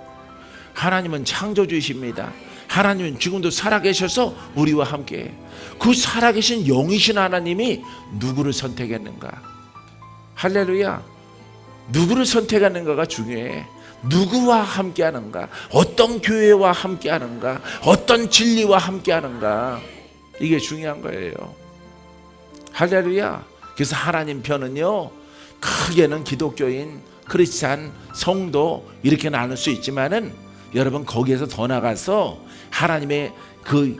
하나님은 창조주이십니다. 하나님은 지금도 살아계셔서 우리와 함께, 그 살아계신 영이신 하나님이 누구를 선택했는가? 할렐루야. 누구를 선택하는가가 중요해. 누구와 함께 하는가? 어떤 교회와 함께 하는가? 어떤 진리와 함께 하는가? 이게 중요한 거예요. 할렐루야. 그래서 하나님 편은요, 크게는 기독교인, 크리스찬, 성도 이렇게 나눌 수 있지만은 여러분 거기에서 더 나가서 하나님의 그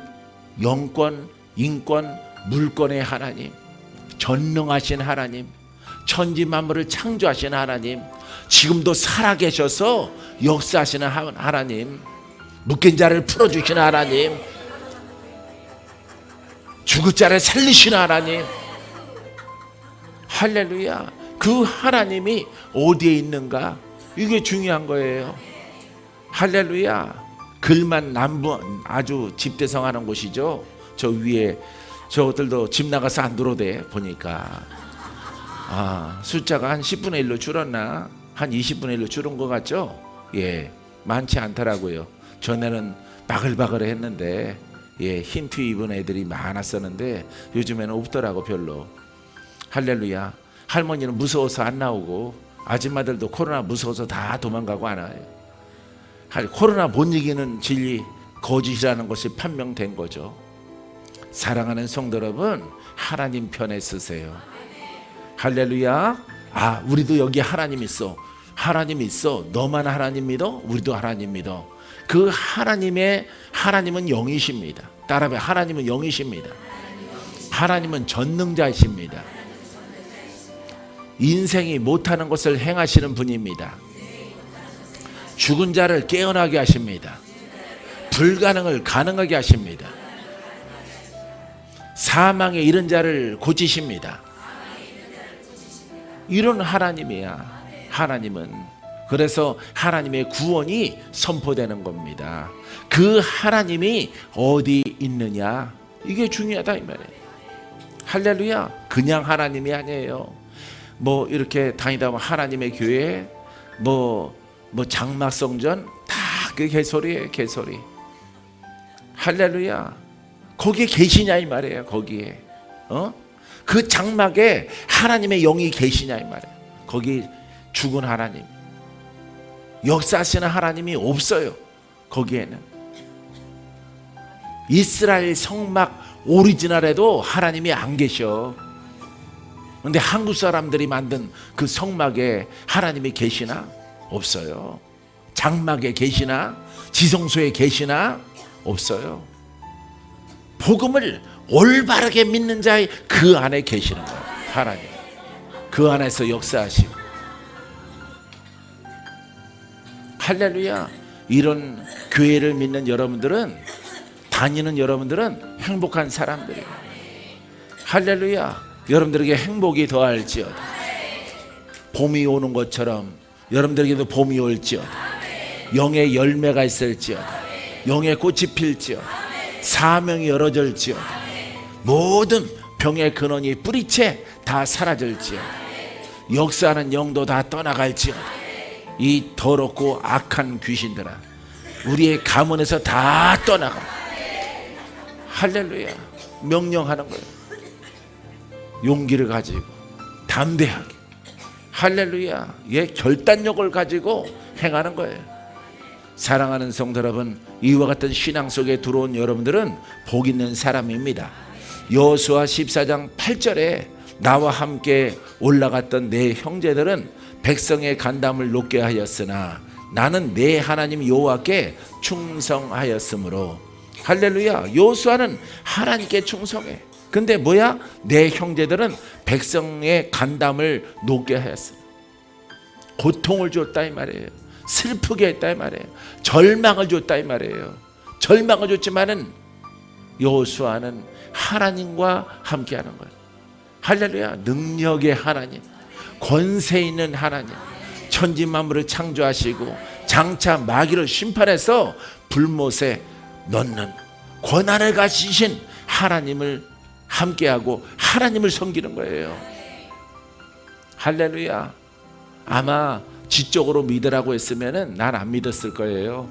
영권, 인권, 물권의 하나님, 전능하신 하나님, 천지 만물을 창조하신 하나님, 지금도 살아계셔서 역사하시는 하나님, 묶인 자를 풀어주시는 하나님, 죽을 자를 살리시는 하나님, 할렐루야. 그 하나님이 어디에 있는가? 이게 중요한 거예요. 할렐루야. 글만 남부 아주 집대성하는 곳이죠. 저 위에 저것들도 집 나가서 안 들어오대 보니까. 숫자가 한 10분의 1로 줄었나? 한 20분의 1로 줄은 것 같죠? 예, 많지 않더라고요. 전에는 바글바글 했는데, 예, 흰 티 입은 애들이 많았었는데 요즘에는 없더라고 별로. 할렐루야. 할머니는 무서워서 안 나오고 아줌마들도 코로나 무서워서 다 도망가고 안 와요. 코로나 못 이기는 진리, 거짓이라는 것이 판명된 거죠. 사랑하는 성도 여러분, 하나님 편에 서세요. 할렐루야. 우리도 여기 하나님 있어. 하나님 있어. 너만 하나님 믿어? 우리도 하나님 믿어. 그 하나님은 영이십니다. 따라해. 하나님은 영이십니다. 하나님은 전능자이십니다. 인생이 못하는 것을 행하시는 분입니다. 죽은 자를 깨어나게 하십니다. 불가능을 가능하게 하십니다. 사망에 이른 자를 고치십니다. 이런 하나님이야. 하나님은. 그래서 하나님의 구원이 선포되는 겁니다. 그 하나님이 어디 있느냐, 이게 중요하다 이 말이에요. 할렐루야. 그냥 하나님이 아니에요. 뭐 이렇게 다니다 보면 하나님의 교회 뭐 장막성전 다 그 개소리예요. 개소리. 할렐루야. 거기에 계시냐 이 말이에요. 거기에 그 장막에 하나님의 영이 계시냐 이 말이에요. 거기 죽은 하나님, 역사하시는 하나님이 없어요. 거기에는 이스라엘 성막 오리지널에도 하나님이 안 계셔. 근데 한국 사람들이 만든 그 성막에 하나님이 계시나? 없어요. 장막에 계시나? 지성소에 계시나? 없어요. 복음을 올바르게 믿는 자의 그 안에 계시는 거예요. 하나님 그 안에서 역사하시고. 할렐루야. 이런 교회를 믿는 여러분들은, 다니는 여러분들은 행복한 사람들이에요. 할렐루야. 여러분들에게 행복이 더할지어다. 봄이 오는 것처럼 여러분들에게도 봄이 올지어다. 영의 열매가 있을지어다. 영의 꽃이 필지어다. 사명이 열어질지어다. 모든 병의 근원이 뿌리채 다 사라질지어다. 역사하는 영도 다 떠나갈지어다. 이 더럽고 악한 귀신들아, 우리의 가문에서 다 떠나가. 할렐루야. 명령하는 거예요. 용기를 가지고 담대하게. 할렐루야. 예, 결단력을 가지고 행하는 거예요. 사랑하는 성도 여러분, 이와 같은 신앙 속에 들어온 여러분들은 복 있는 사람입니다. 여호수아 14장 8절에 나와 함께 올라갔던 내 형제들은 백성의 간담을 높게 하였으나 나는 내 하나님 여호와께 충성하였으므로. 할렐루야. 여호수아는 하나님께 충성해. 근데 뭐야? 내 형제들은 백성의 간담을 높게 하였어. 고통을 줬다 이 말이에요. 슬프게 했다 이 말이에요. 절망을 줬다 이 말이에요. 절망을 줬지만은 여호수아는 하나님과 함께하는 거예요. 할렐루야. 능력의 하나님, 권세 있는 하나님, 천지 만물을 창조하시고 장차 마귀를 심판해서 불못에 넣는 권한을 가지신 하나님을 함께하고 하나님을 섬기는 거예요. 할렐루야. 아마 지적으로 믿으라고 했으면은 난 안 믿었을 거예요.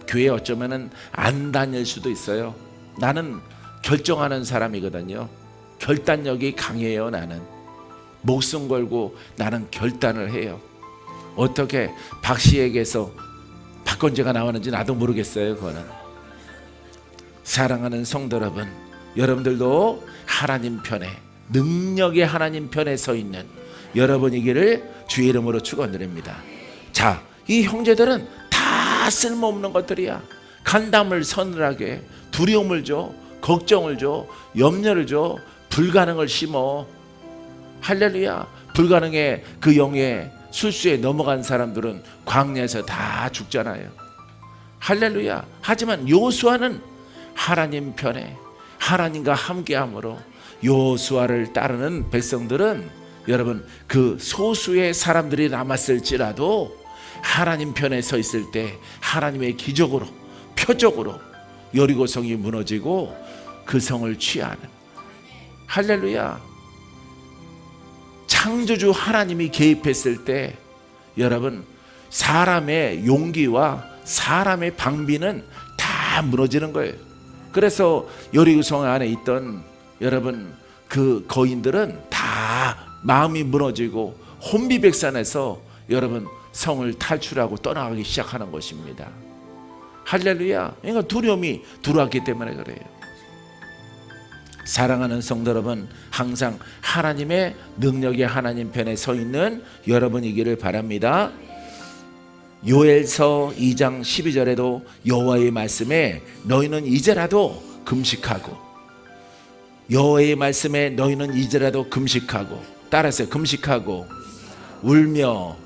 교회 어쩌면은 안 다닐 수도 있어요. 나는 결정하는 사람이거든요. 결단력이 강해요. 나는 목숨 걸고 나는 결단을 해요. 어떻게 박씨에게서 박건재가 나왔는지 나도 모르겠어요. 그거는. 사랑하는 성도 여러분, 여러분들도 하나님 편에, 능력의 하나님 편에 서 있는 여러분이기를 주의 이름으로 축원드립니다. 자, 이 형제들은 다 쓸모없는 것들이야. 간담을 서늘하게, 두려움을 줘, 걱정을 줘, 염려를 줘, 불가능을 심어. 할렐루야. 불가능의 그 영의 술수에 넘어간 사람들은 광야에서 다 죽잖아요. 할렐루야. 하지만 여호수아는 하나님 편에, 하나님과 함께함으로 여호수아를 따르는 백성들은, 여러분, 그 소수의 사람들이 남았을지라도 하나님 편에 서 있을 때 하나님의 기적으로, 표적으로 여리고성이 무너지고 그 성을 취하는. 할렐루야. 창조주 하나님이 개입했을 때 여러분, 사람의 용기와 사람의 방비는 다 무너지는 거예요. 그래서 여리고성 안에 있던 여러분 그 거인들은 다 마음이 무너지고 혼비백산해서 여러분 성을 탈출하고 떠나가기 시작하는 것입니다. 할렐루야. 그러니까 두려움이 들어왔기 때문에 그래요. 사랑하는 성도 여러분, 항상 하나님의 능력의 하나님 편에 서 있는 여러분이기를 바랍니다. 요엘서 2장 12절에도 여호와의 말씀에 너희는 이제라도 금식하고 여호와의 말씀에 너희는 이제라도 금식하고, 따라서 금식하고 울며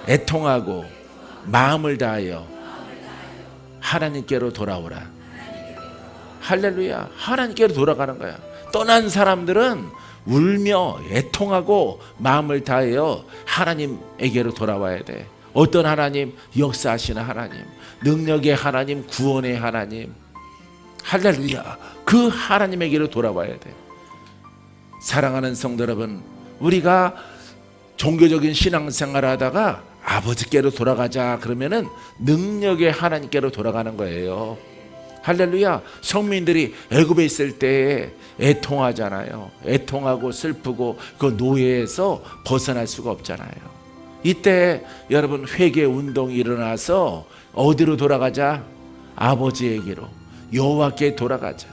애통하고 마음을 다하여 하나님께로 돌아오라. 할렐루야. 하나님께로 돌아가는 거야. 떠난 사람들은 울며 애통하고 마음을 다하여 하나님에게로 돌아와야 돼. 어떤 하나님? 역사하시는 하나님, 능력의 하나님, 구원의 하나님. 할렐루야. 그 하나님에게로 돌아와야 돼. 사랑하는 성도 여러분, 우리가 종교적인 신앙생활을 하다가 아버지께로 돌아가자 그러면은 능력의 하나님께로 돌아가는 거예요. 할렐루야. 성민들이 애굽에 있을 때 애통하잖아요. 애통하고 슬프고 그 노예에서 벗어날 수가 없잖아요. 이때 여러분 회개 운동이 일어나서 어디로 돌아가자? 아버지에게로, 여호와께 돌아가자.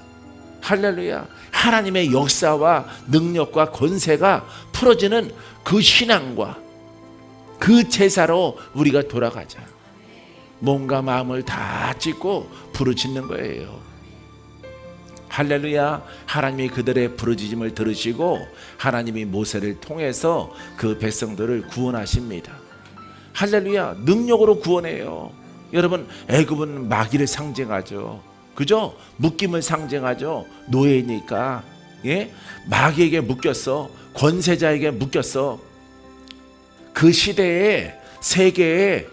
할렐루야. 하나님의 역사와 능력과 권세가 풀어지는 그 신앙과 그 제사로 우리가 돌아가자. 몸과 마음을 다 찢고 부르짖는 거예요. 할렐루야. 하나님이 그들의 부르짖음을 들으시고 하나님이 모세를 통해서 그 백성들을 구원하십니다. 할렐루야. 능력으로 구원해요. 여러분, 애굽은 마귀를 상징하죠. 그죠? 묶임을 상징하죠. 노예니까. 예? 마귀에게 묶였어. 권세자에게 묶였어. 그 시대에 세계의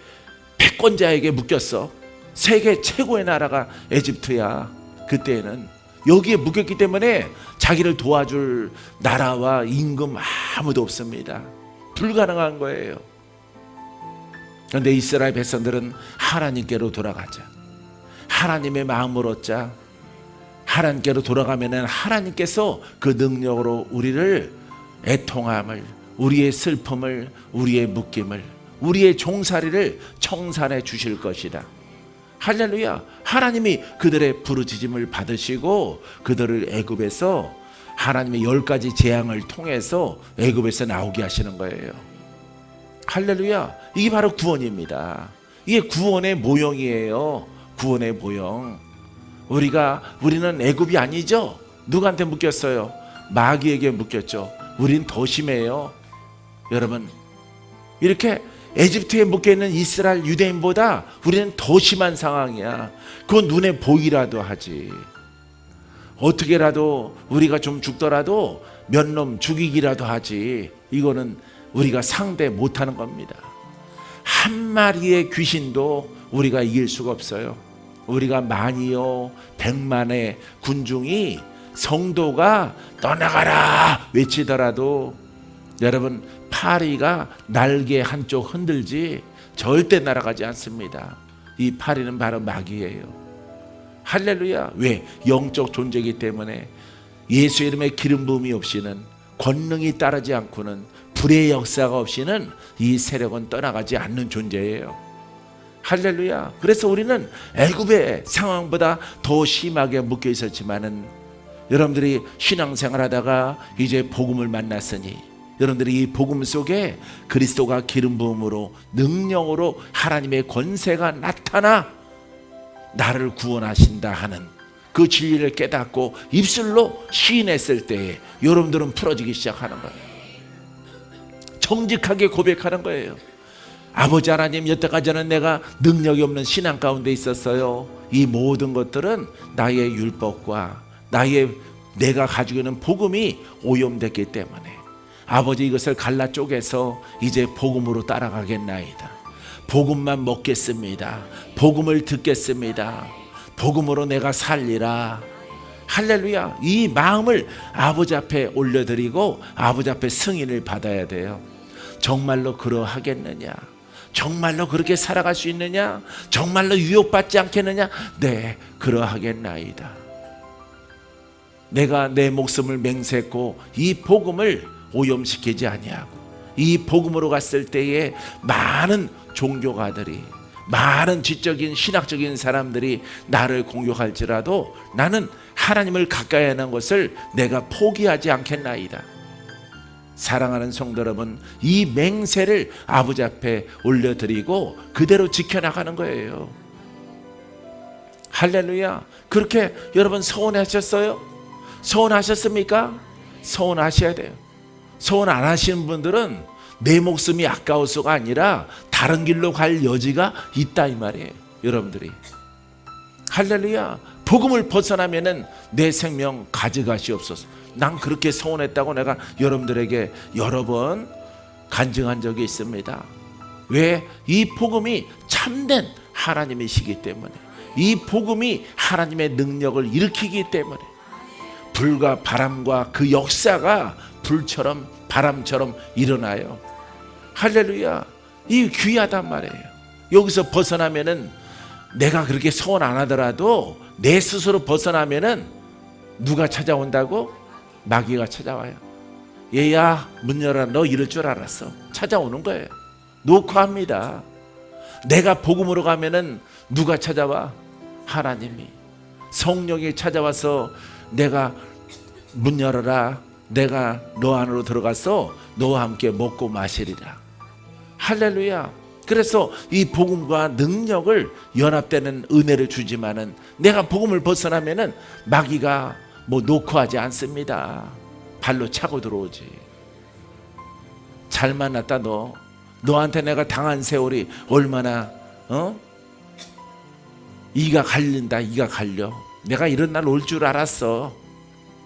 패권자에게 묶였어. 세계 최고의 나라가 에집트야. 그때는 여기에 묶였기 때문에 자기를 도와줄 나라와 임금 아무도 없습니다. 불가능한 거예요. 그런데 이스라엘 백성들은 하나님께로 돌아가자. 하나님의 마음을 얻자. 하나님께로 돌아가면 하나님께서 그 능력으로 우리를 애통함을, 우리의 슬픔을, 우리의 묶임을, 우리의 종살이를 청산해 주실 것이다. 할렐루야. 하나님이 그들의 부르짖음을 받으시고 그들을 애굽에서 하나님의 10가지 재앙을 통해서 애굽에서 나오게 하시는 거예요. 할렐루야. 이게 바로 구원입니다. 이게 구원의 모형이에요. 구원의 모형. 우리는 애굽이 아니죠. 누구한테 묶였어요? 마귀에게 묶였죠. 우린 더 심해요. 여러분, 이렇게 에집트에 묶여있는 이스라엘 유대인보다 우리는 더 심한 상황이야. 그건 눈에 보이라도 하지. 어떻게라도 우리가 좀 죽더라도 몇 놈 죽이기라도 하지. 이거는 우리가 상대 못하는 겁니다. 한 마리의 귀신도 우리가 이길 수가 없어요. 우리가 만이요 100만의 군중이 성도가 떠나가라 외치더라도 여러분, 파리가 날개 한쪽 흔들지 절대 날아가지 않습니다. 이 파리는 바로 마귀예요. 할렐루야. 왜? 영적 존재이기 때문에 예수 이름의 기름 부음이 없이는, 권능이 따르지 않고는, 불의 역사가 없이는 이 세력은 떠나가지 않는 존재예요. 할렐루야. 그래서 우리는 애굽의 상황보다 더 심하게 묶여 있었지만은 여러분들이 신앙생활 하다가 이제 복음을 만났으니 여러분들이 이 복음 속에 그리스도가 기름 부음으로 능력으로 하나님의 권세가 나타나 나를 구원하신다 하는 그 진리를 깨닫고 입술로 시인했을 때에 여러분들은 풀어지기 시작하는 거예요. 정직하게 고백하는 거예요. 아버지 하나님, 여태까지는 내가 능력이 없는 신앙 가운데 있었어요. 이 모든 것들은 나의 율법과 내가 가지고 있는 복음이 오염됐기 때문에 아버지, 이것을 갈라 쪼개서 이제 복음으로 따라가겠나이다. 복음만 먹겠습니다. 복음을 듣겠습니다. 복음으로 내가 살리라. 할렐루야. 이 마음을 아버지 앞에 올려드리고 아버지 앞에 승인을 받아야 돼요. 정말로 그러하겠느냐? 정말로 그렇게 살아갈 수 있느냐? 정말로 유혹받지 않겠느냐? 네, 그러하겠나이다. 내가 내 목숨을 맹세했고 이 복음을 오염시키지 아니하고 이 복음으로 갔을 때에 많은 종교가들이, 많은 지적인 신학적인 사람들이 나를 공격할지라도 나는 하나님을 가까이 하는 것을 내가 포기하지 않겠나이다. 사랑하는 성도 여러분, 이 맹세를 아버지 앞에 올려드리고 그대로 지켜나가는 거예요. 할렐루야. 그렇게 여러분 서운하셨어요? 서운하셨습니까? 서운하셔야 돼요. 서운 안 하시는 분들은 내 목숨이 아까워서가 아니라 다른 길로 갈 여지가 있다 이 말이에요. 여러분들이 할렐루야. 복음을 벗어나면은 내 생명 가져가시옵소서. 난 그렇게 서운했다고 내가 여러분들에게 여러 번 간증한 적이 있습니다. 왜? 이 복음이 참된 하나님이시기 때문에, 이 복음이 하나님의 능력을 일으키기 때문에 불과 바람과 그 역사가 불처럼 바람처럼 일어나요. 할렐루야. 이 귀하단 말이에요. 여기서 벗어나면은 내가 그렇게 소원 안 하더라도 내 스스로 벗어나면은 누가 찾아온다고? 마귀가 찾아와요. 얘야 문 열어, 너 이럴 줄 알았어. 찾아오는 거예요. 녹화합니다. 내가 복음으로 가면은 누가 찾아와? 하나님이. 성령이 찾아와서 내가 문 열어라, 내가 너 안으로 들어가서 너와 함께 먹고 마시리라. 할렐루야. 그래서 이 복음과 능력을 연합되는 은혜를 주지만은 내가 복음을 벗어나면은 마귀가 뭐 노크하지 않습니다. 발로 차고 들어오지. 잘 만났다 너. 너한테 내가 당한 세월이 얼마나 이가 갈린다. 이가 갈려. 내가 이런 날 올 줄 알았어.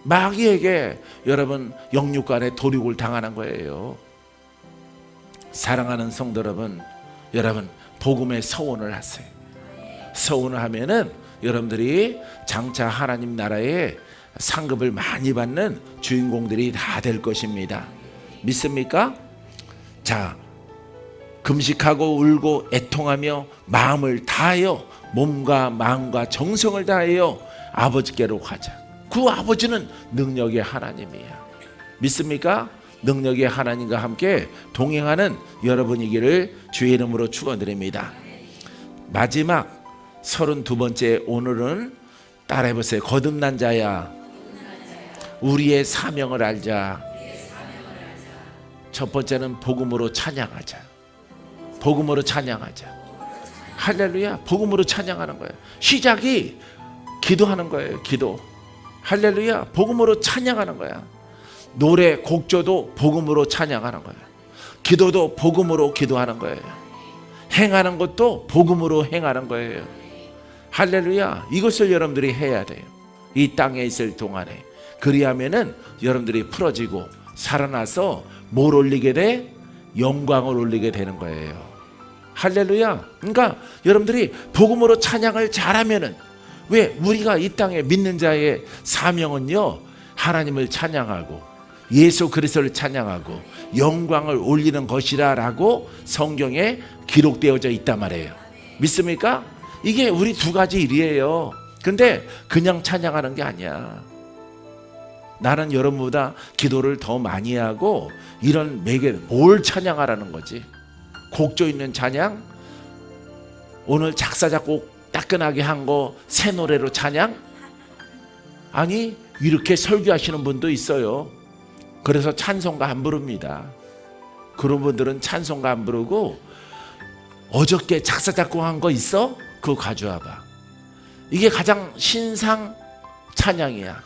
마귀에게 여러분 영육간에 도륙을 당하는 거예요. 사랑하는 성도 여러분 복음의 서원을 하세요. 서원을 하면은 여러분들이 장차 하나님 나라에 상급을 많이 받는 주인공들이 다 될 것입니다. 믿습니까? 자, 금식하고 울고 애통하며 마음을 다하여 몸과 마음과 정성을 다하여 아버지께로 가자. 그 아버지는 능력의 하나님이야. 믿습니까? 능력의 하나님과 함께 동행하는 여러분이기를 주의 이름으로 축원드립니다. 마지막 32번째 오늘은 따라해보세요. 거듭난 자야, 우리의 사명을 알자. 첫 번째는 복음으로 찬양하자. 복음으로 찬양하자. 할렐루야. 복음으로 찬양하는 거예요. 시작이 기도하는 거예요. 기도. 할렐루야. 복음으로 찬양하는 거야. 노래 곡조도 복음으로 찬양하는 거예요. 기도도 복음으로 기도하는 거예요. 행하는 것도 복음으로 행하는 거예요. 할렐루야. 이것을 여러분들이 해야 돼요. 이 땅에 있을 동안에. 그리하면은 여러분들이 풀어지고 살아나서 뭘 올리게 돼? 영광을 올리게 되는 거예요. 할렐루야. 그러니까 여러분들이 복음으로 찬양을 잘하면은, 왜? 우리가 이 땅에 믿는 자의 사명은요, 하나님을 찬양하고 예수 그리스도를 찬양하고 영광을 올리는 것이라라고 성경에 기록되어져 있단 말이에요. 믿습니까? 이게 우리 두 가지 일이에요. 근데 그냥 찬양하는 게 아니야. 나는 여러분보다 기도를 더 많이 하고 이런 매개, 뭘 찬양하라는 거지? 곡조 있는 찬양? 오늘 작사 작곡 따끈하게 한 거 새 노래로 찬양? 아니, 이렇게 설교하시는 분도 있어요. 그래서 찬송가 안 부릅니다. 그런 분들은 찬송가 안 부르고 어저께 작사 작곡한 거 있어? 그거 가져와 봐. 이게 가장 신상 찬양이야.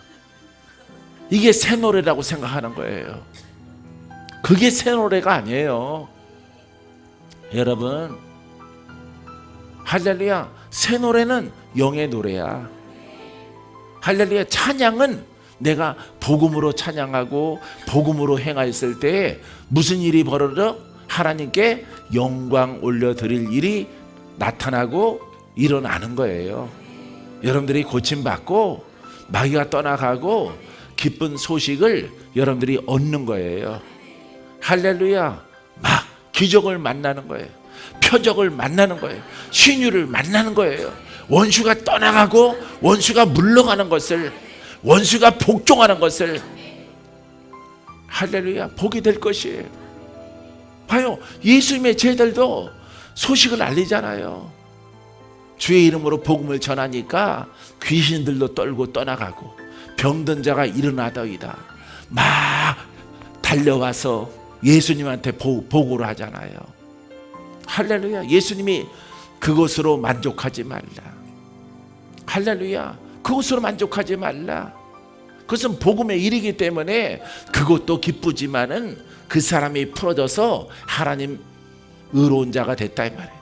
이게 새 노래라고 생각하는 거예요. 그게 새 노래가 아니에요. 여러분, 할렐루야. 새 노래는 영의 노래야. 할렐루야. 찬양은 내가 복음으로 찬양하고 복음으로 행하였을 때 무슨 일이 벌어져? 하나님께 영광 올려드릴 일이 나타나고 일어나는 거예요. 여러분들이 고침받고 마귀가 떠나가고 기쁜 소식을 여러분들이 얻는 거예요. 할렐루야. 막 기적을 만나는 거예요. 표적을 만나는 거예요. 신유를 만나는 거예요. 원수가 떠나가고 원수가 물러가는 것을, 원수가 복종하는 것을, 할렐루야, 보게 될 것이에요. 봐요. 예수님의 제자들도 소식을 알리잖아요. 주의 이름으로 복음을 전하니까 귀신들도 떨고 떠나가고 병든 자가 일어나더이다. 막 달려와서 예수님한테 보고를 하잖아요. 할렐루야. 예수님이 그것으로 만족하지 말라. 할렐루야. 그것으로 만족하지 말라. 그것은 복음의 일이기 때문에 그것도 기쁘지만은 그 사람이 풀어져서 하나님 의로운 자가 됐다 이 말이에요.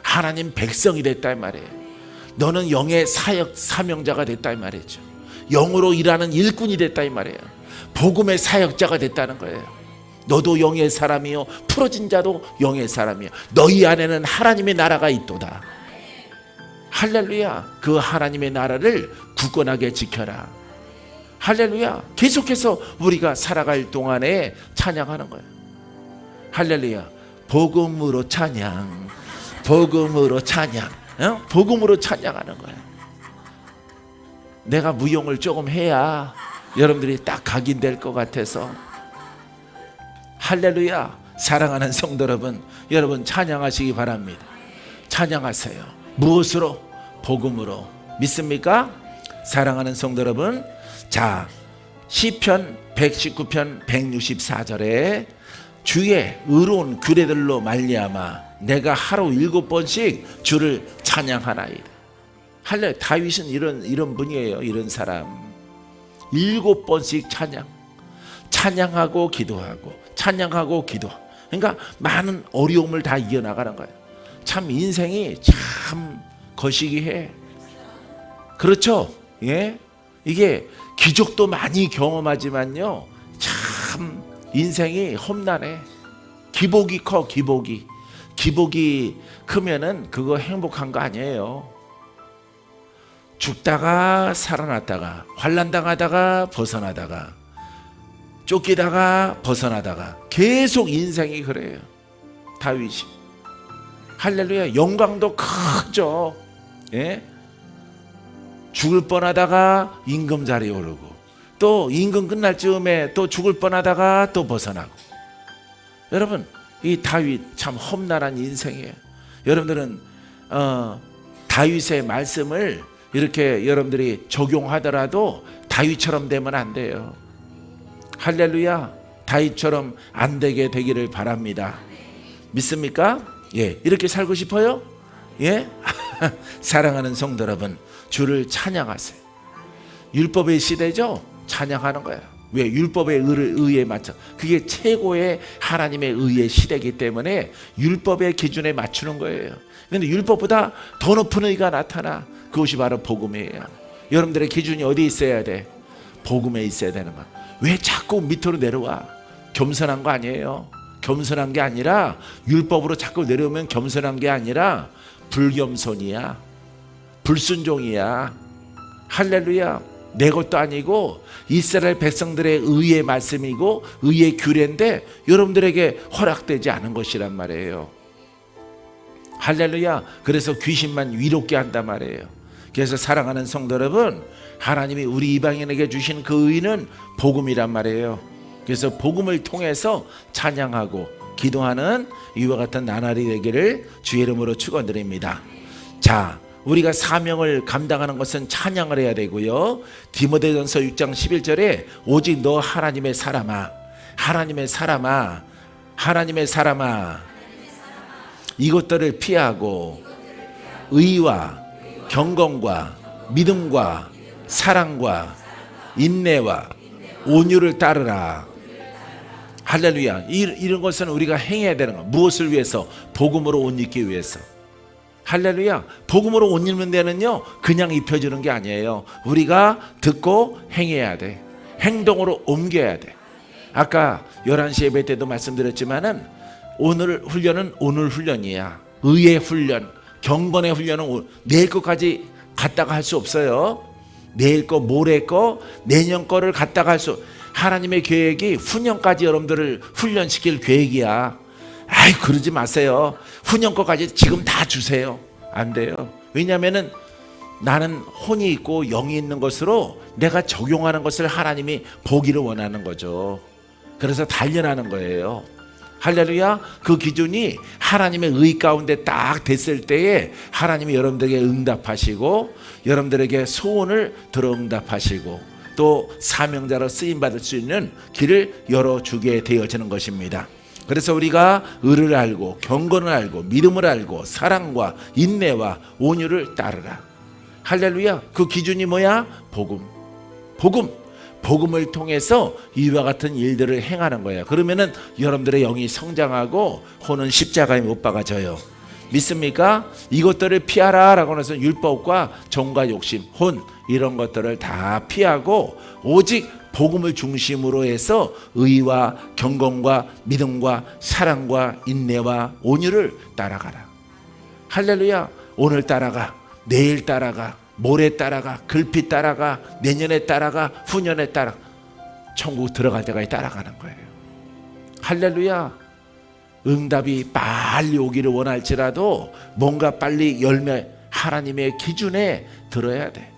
하나님 백성이 됐다 이 말이에요. 너는 영의 사역 사명자가 됐다 이 말이죠. 영으로 일하는 일꾼이 됐다 이 말이에요. 복음의 사역자가 됐다는 거예요. 너도 영의 사람이요 풀어진 자도 영의 사람이요 너희 안에는 하나님의 나라가 있도다. 할렐루야. 그 하나님의 나라를 굳건하게 지켜라. 할렐루야. 계속해서 우리가 살아갈 동안에 찬양하는 거예요. 할렐루야. 복음으로 찬양, 복음으로 찬양, 복음으로 찬양하는 거예요. 내가 무용을 조금 해야 여러분들이 딱 각인될 것 같아서. 할렐루야. 사랑하는 성도 여러분 찬양하시기 바랍니다. 찬양하세요. 무엇으로? 복음으로. 믿습니까? 사랑하는 성도 여러분, 자 시편 119편 164절에 주의 의로운 규례들로 말미암아 내가 하루 7번씩 주를 찬양하나이다. 할렐. 다윗은 이런 분이에요. 이런 사람. 7번씩 찬양하고 기도하고 찬양하고 기도. 그러니까 많은 어려움을 다 이겨나가는 거예요. 참 인생이 참 거시기해. 그렇죠? 예? 이게 기적도 많이 경험하지만요, 참 인생이 험난해. 기복이 커. 기복이 크면은 그거 행복한 거 아니에요. 죽다가 살아났다가 환난당하다가 벗어나다가 쫓기다가 벗어나다가 계속 인생이 그래요. 다윗이. 할렐루야. 영광도 크죠. 예? 죽을 뻔하다가 임금 자리에 오르고 또 임금 끝날 즈음에 또 죽을 뻔하다가 또 벗어나고. 여러분 이 다윗 참 험난한 인생이에요. 여러분들은 다윗의 말씀을 이렇게 여러분들이 적용하더라도 다윗처럼 되면 안 돼요. 할렐루야. 다윗처럼 안 되게 되기를 바랍니다. 믿습니까? 예, 이렇게 살고 싶어요? 예? 사랑하는 성도 여러분, 주를 찬양하세요. 율법의 시대죠? 찬양하는 거야. 왜? 율법의 의에 맞춰. 그게 최고의 하나님의 의의 시대이기 때문에 율법의 기준에 맞추는 거예요. 그런데 율법보다 더 높은 의가 나타나. 그것이 바로 복음이에요. 여러분들의 기준이 어디 있어야 돼? 복음에 있어야 되는 거야. 왜 자꾸 밑으로 내려와? 겸손한 거 아니에요. 겸손한 게 아니라 율법으로 자꾸 내려오면 겸손한 게 아니라 불겸손이야. 불순종이야. 할렐루야. 내 것도 아니고 이스라엘 백성들의 의의 말씀이고 의의 규례인데 여러분들에게 허락되지 않은 것이란 말이에요. 할렐루야. 그래서 귀신만 위롭게 한단 말이에요. 그래서 사랑하는 성도 여러분, 하나님이 우리 이방인에게 주신 그 의는 복음이란 말이에요. 그래서 복음을 통해서 찬양하고 기도하는 이와 같은 나날이 되기를 주의 이름으로 축원드립니다. 자, 우리가 사명을 감당하는 것은 찬양을 해야 되고요. 디모데전서 6장 11절에 오직 너 하나님의 사람아, 하나님의 사람아, 하나님의 사람아, 이것들을 피하고 의와 경건과 믿음과 사랑과 인내와 온유를 따르라. 할렐루야. 이런 것은 우리가 행해야 되는 거. 무엇을 위해서? 복음으로 옷 입기 위해서. 할렐루야. 복음으로 옷 입는 데는요 그냥 입혀주는 게 아니에요. 우리가 듣고 행해야 돼. 행동으로 옮겨야 돼. 아까 11시 예배 때도 말씀드렸지만은 오늘 훈련은 오늘 훈련이야. 의의 훈련, 경건의 훈련은 내일 것까지 갔다가 할 수 없어요. 내일 거, 모레 거, 내년 거를 갔다가 할 수. 하나님의 계획이 후년까지 여러분들을 훈련시킬 계획이야. 아이 그러지 마세요. 후년 거까지 지금 다 주세요. 안 돼요. 왜냐하면은 나는 혼이 있고 영이 있는 것으로 내가 적용하는 것을 하나님이 보기를 원하는 거죠. 그래서 단련하는 거예요. 할렐루야. 그 기준이 하나님의 의 가운데 딱 됐을 때에 하나님이 여러분들에게 응답하시고 여러분들에게 소원을 들어 응답하시고 또 사명자로 쓰임받을 수 있는 길을 열어주게 되어지는 것입니다. 그래서 우리가 의를 알고 경건을 알고 믿음을 알고 사랑과 인내와 온유를 따르라. 할렐루야. 그 기준이 뭐야? 복음. 복음을 통해서 이와 같은 일들을 행하는 거예요. 그러면은 여러분들의 영이 성장하고 혼은 십자가에 못 박아져요. 믿습니까? 이것들을 피하라라고 해서 율법과 정과 욕심, 혼 이런 것들을 다 피하고 오직 복음을 중심으로 해서 의와 경건과 믿음과 사랑과 인내와 온유를 따라가라. 할렐루야. 오늘 따라가, 내일 따라가, 모레 따라가, 글피 따라가, 내년에 따라가, 후년에 따라가. 천국 들어갈 때까지 따라가는 거예요. 할렐루야. 응답이 빨리 오기를 원할지라도 뭔가 빨리 열매, 하나님의 기준에 들어야 돼.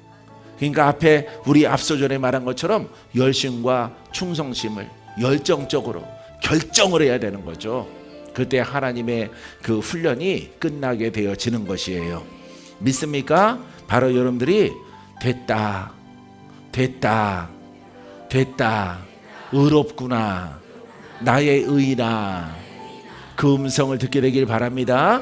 그러니까 앞에 우리 앞서 전에 말한 것처럼 열심과 충성심을 열정적으로 결정을 해야 되는 거죠. 그때 하나님의 그 훈련이 끝나게 되어지는 것이에요. 믿습니까? 바로 여러분들이 됐다, 의롭구나, 나의 의나 그 음성을 듣게 되길 바랍니다.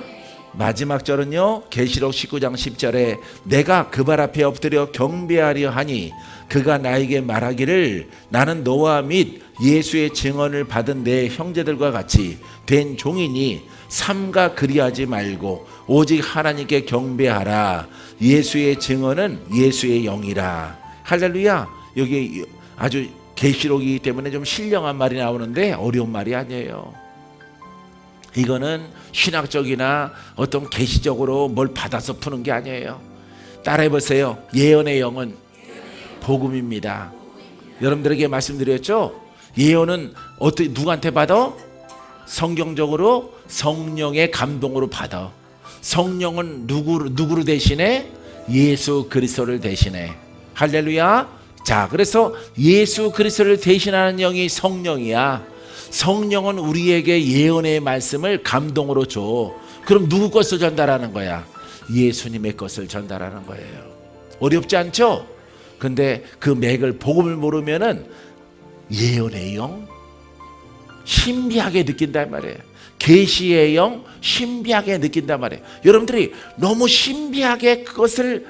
마지막 절은요, 계시록 19장 10절에 내가 그 발 앞에 엎드려 경배하려 하니 그가 나에게 말하기를 나는 너와 및 예수의 증언을 받은 내 형제들과 같이 된 종이니 삼가 그리하지 말고 오직 하나님께 경배하라. 예수의 증언은 예수의 영이라. 할렐루야. 여기 아주 계시록이기 때문에 좀 신령한 말이 나오는데 어려운 말이 아니에요. 이거는 신학적이나 어떤 계시적으로 뭘 받아서 푸는 게 아니에요. 따라해 보세요. 예언의 영은 복음입니다. 여러분들에게 말씀드렸죠? 예언은 어떻게 누구한테 받아? 성경적으로 성령의 감동으로 받아. 성령은 누구를 대신해? 예수 그리스도를 대신해. 할렐루야. 자, 그래서 예수 그리스도를 대신하는 영이 성령이야. 성령은 우리에게 예언의 말씀을 감동으로 줘. 그럼 누구 것을 전달하는 거야? 예수님의 것을 전달하는 거예요. 어렵지 않죠? 근데 그 맥을 복음을 모르면은 예언의 영 신비하게 느낀단 말이에요. 계시의 영 신비하게 느낀단 말이에요. 여러분들이 너무 신비하게 그것을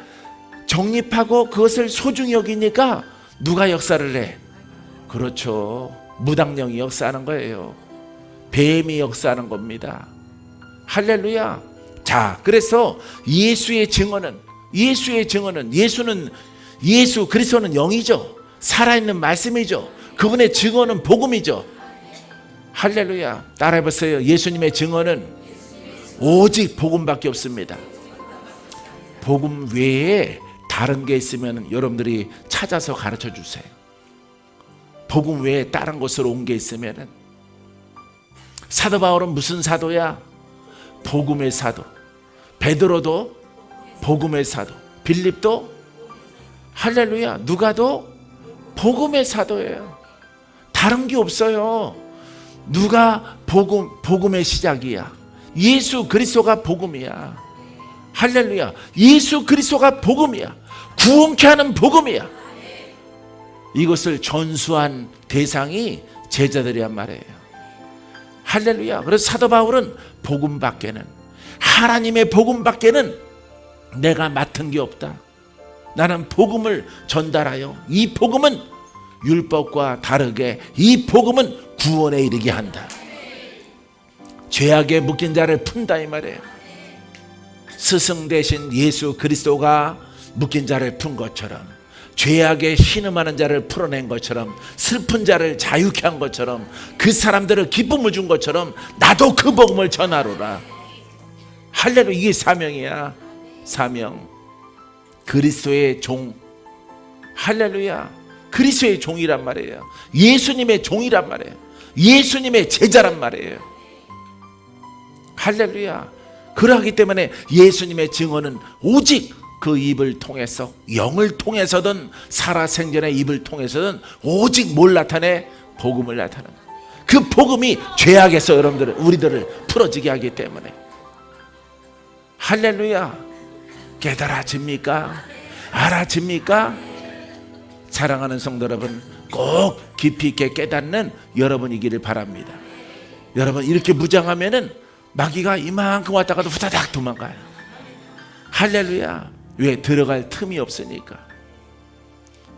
정립하고 그것을 소중히 여기니까 누가 역사를 해? 그렇죠. 무당령이 역사하는 거예요. 뱀이 역사하는 겁니다. 할렐루야. 자, 그래서 예수의 증언은 예수 그리스도는 영이죠. 살아있는 말씀이죠. 그분의 증언은 복음이죠. 할렐루야. 따라해보세요. 예수님의 증언은 오직 복음밖에 없습니다. 복음 외에 다른 게 있으면 여러분들이 찾아서 가르쳐 주세요. 복음 외에 다른 곳으로 온 게 있으면. 사도 바울은 무슨 사도야? 복음의 사도. 베드로도 복음의 사도. 빌립도 할렐루야. 누가도 복음의 사도예요. 다른 게 없어요. 누가 복음의 시작이야? 예수 그리스도가 복음이야. 할렐루야. 예수 그리스도가 복음이야. 구원케 하는 복음이야. 이것을 전수한 대상이 제자들이란 말이에요. 할렐루야. 그래서 사도 바울은 복음밖에는, 하나님의 복음밖에는 내가 맡은 게 없다. 나는 복음을 전달하여 이 복음은 율법과 다르게 이 복음은 구원에 이르게 한다. 죄악에 묶인 자를 푼다 이 말이에요. 스승 대신 예수 그리스도가 묶인 자를 푼 것처럼, 죄악에 신음하는 자를 풀어낸 것처럼, 슬픈 자를 자유케 한 것처럼, 그 사람들을 기쁨을 준 것처럼 나도 그 복음을 전하노라. 할렐루야. 이게 사명이야. 사명. 그리스도의 종. 할렐루야. 그리스도의 종이란 말이에요. 예수님의 종이란 말이에요. 예수님의 제자란 말이에요. 할렐루야. 그러하기 때문에 예수님의 증언은 오직 그 입을 통해서, 영을 통해서든 살아생전의 입을 통해서든 오직 뭘 나타내? 복음을 나타내. 그 복음이 죄악에서 여러분들을, 우리들을 풀어지게 하기 때문에. 할렐루야. 깨달아집니까? 알아집니까? 사랑하는 성도 여러분, 꼭 깊이 있게 깨닫는 여러분이기를 바랍니다. 여러분, 이렇게 무장하면은 마귀가 이만큼 왔다가도 후다닥 도망가요. 할렐루야. 왜? 들어갈 틈이 없으니까.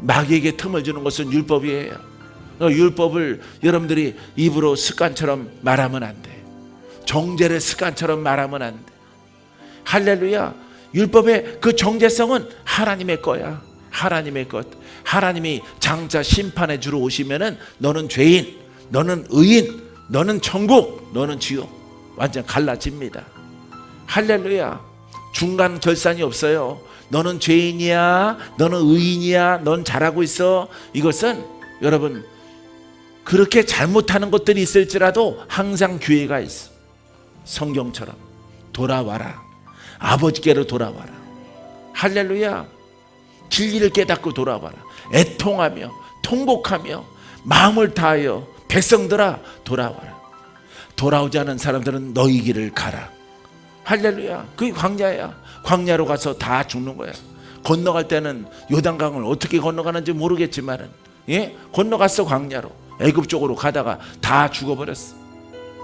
마귀에게 틈을 주는 것은 율법이에요. 율법을 여러분들이 입으로 습관처럼 말하면 안 돼. 정죄를 습관처럼 말하면 안 돼. 할렐루야. 율법의 그 정죄성은 하나님의 거야. 하나님의 것. 하나님이 장차 심판의 주로 오시면은 너는 죄인, 너는 의인, 너는 천국, 너는 지옥, 완전 갈라집니다. 할렐루야. 중간 결산이 없어요. 너는 죄인이야, 너는 의인이야, 넌 잘하고 있어. 이것은 여러분 그렇게 잘못하는 것들이 있을지라도 항상 기회가 있어. 성경처럼 돌아와라. 아버지께로 돌아와라. 할렐루야. 진리를 깨닫고 돌아와라. 애통하며 통곡하며 마음을 다하여 백성들아 돌아와라. 돌아오지 않은 사람들은 너희 길을 가라. 할렐루야. 그게 광야야. 광야로 가서 다 죽는 거야. 건너갈 때는 요단강을 어떻게 건너가는지 모르겠지만은 건너갔어. 광야로 애굽 쪽으로 가다가 다 죽어버렸어.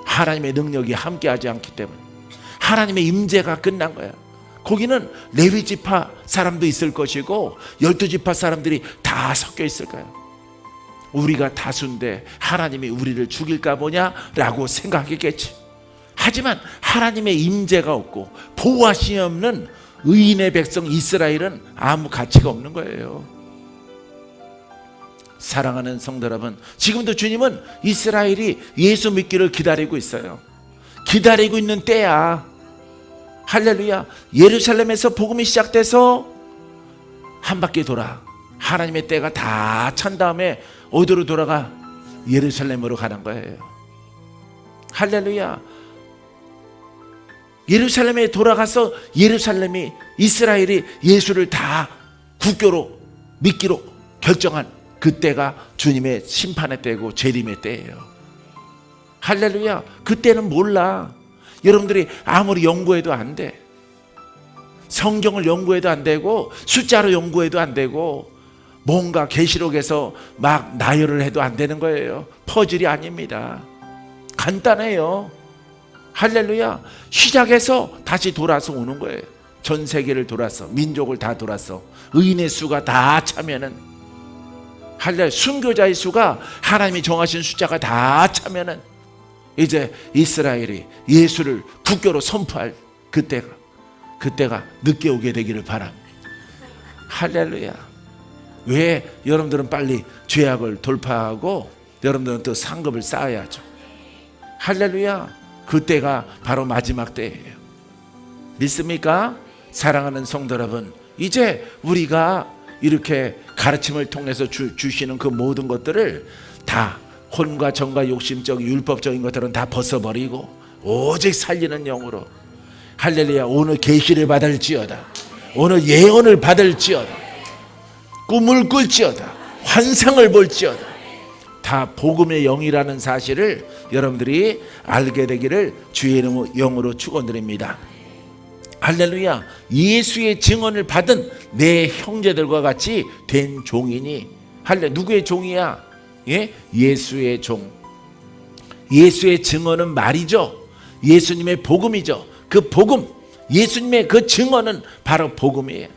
하나님의 능력이 함께하지 않기 때문에. 하나님의 임재가 끝난 거야. 거기는 레위 지파 사람도 있을 것이고 12지파 사람들이 다 섞여 있을 거야. 우리가 다수인데 하나님이 우리를 죽일까 보냐라고 생각했겠지. 하지만 하나님의 임재가 없고 보호하심이 없는 의인의 백성 이스라엘은 아무 가치가 없는 거예요. 사랑하는 성도 여러분, 지금도 주님은 이스라엘이 예수 믿기를 기다리고 있어요. 기다리고 있는 때야. 할렐루야. 예루살렘에서 복음이 시작돼서 한 바퀴 돌아. 하나님의 때가 다 찬 다음에 어디로 돌아가? 예루살렘으로 가는 거예요. 할렐루야. 예루살렘에 돌아가서 예루살렘이 이스라엘이 예수를 다 국교로 믿기로 결정한 그때가 주님의 심판의 때고 재림의 때예요. 할렐루야. 그때는 몰라. 여러분들이 아무리 연구해도 안 돼. 성경을 연구해도 안 되고 숫자로 연구해도 안 되고 뭔가 계시록에서 막 나열을 해도 안 되는 거예요. 퍼즐이 아닙니다. 간단해요. 할렐루야. 시작해서 다시 돌아서 오는 거예요. 전 세계를 돌아서 민족을 다 돌아서 의인의 수가 다 차면은 할렐루야. 순교자의 수가 하나님이 정하신 숫자가 다 차면은 이제 이스라엘이 예수를 국교로 선포할 그때가 늦게 오게 되기를 바랍니다. 할렐루야. 왜 여러분들은 빨리 죄악을 돌파하고 여러분들은 또 상급을 쌓아야죠. 할렐루야. 그때가 바로 마지막 때예요. 믿습니까? 사랑하는 성도 여러분, 이제 우리가 이렇게 가르침을 통해서 주시는 그 모든 것들을 다 혼과 정과 욕심적 율법적인 것들은 다 벗어버리고 오직 살리는 영으로 할렐루야. 오늘 계시를 받을지어다. 오늘 예언을 받을지어다. 꿈을 꿀지어다. 환상을 볼지어다. 다 복음의 영이라는 사실을 여러분들이 알게 되기를 주의 영으로 축원드립니다. 할렐루야. 예수의 증언을 받은 내 형제들과 같이 된 종이니. 할렐루야. 누구의 종이야? 예수의 종. 예수의 증언은 말이죠. 예수님의 복음이죠. 그 복음, 예수님의 그 증언은 바로 복음이에요.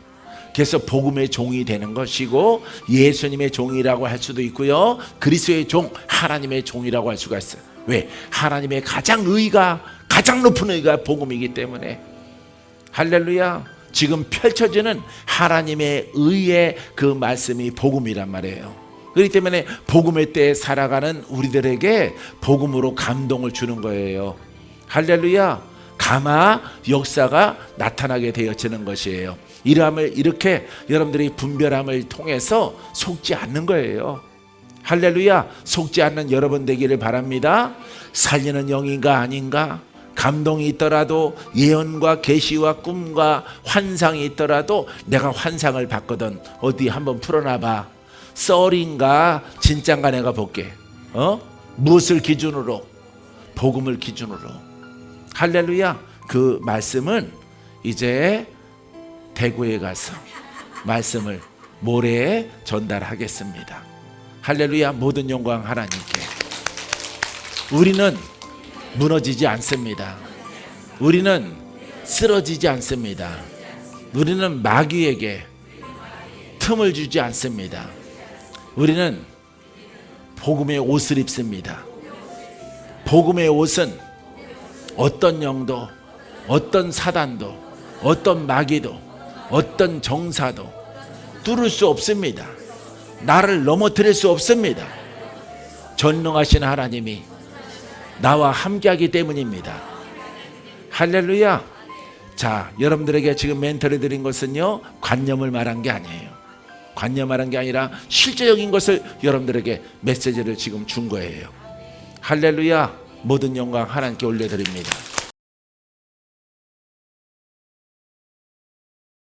그래서 복음의 종이 되는 것이고 예수님의 종이라고 할 수도 있고요. 그리스도의 종, 하나님의 종이라고 할 수가 있어요. 왜? 하나님의 가장 높은 의가 복음이기 때문에. 할렐루야. 지금 펼쳐지는 하나님의 의의 그 말씀이 복음이란 말이에요. 그렇기 때문에 복음의 때에 살아가는 우리들에게 복음으로 감동을 주는 거예요. 할렐루야. 가마 역사가 나타나게 되어지는 것이에요. 이렇게 여러분들이 분별함을 통해서 속지 않는 거예요. 할렐루야. 속지 않는 여러분 되기를 바랍니다. 살리는 영인가 아닌가, 감동이 있더라도 예언과 계시와 꿈과 환상이 있더라도 내가 환상을 봤거든. 어디 한번 풀어놔봐. 썰인가 진짠가 내가 볼게. 무엇을 기준으로? 복음을 기준으로. 할렐루야. 그 말씀은 이제 대구에 가서 말씀을 모레에 전달하겠습니다. 할렐루야. 모든 영광 하나님께. 우리는 무너지지 않습니다. 우리는 쓰러지지 않습니다. 우리는 마귀에게 틈을 주지 않습니다. 우리는 복음의 옷을 입습니다. 복음의 옷은 어떤 영도, 어떤 사단도, 어떤 마귀도, 어떤 정사도 뚫을 수 없습니다. 나를 넘어뜨릴 수 없습니다. 전능하신 하나님이 나와 함께하기 때문입니다. 할렐루야. 자, 여러분들에게 지금 멘토를 드린 것은요, 관념을 말한 게 아니에요. 관념 말한 게 아니라 실제적인 것을 여러분들에게 메시지를 지금 준 거예요. 할렐루야. 모든 영광 하나님께 올려드립니다.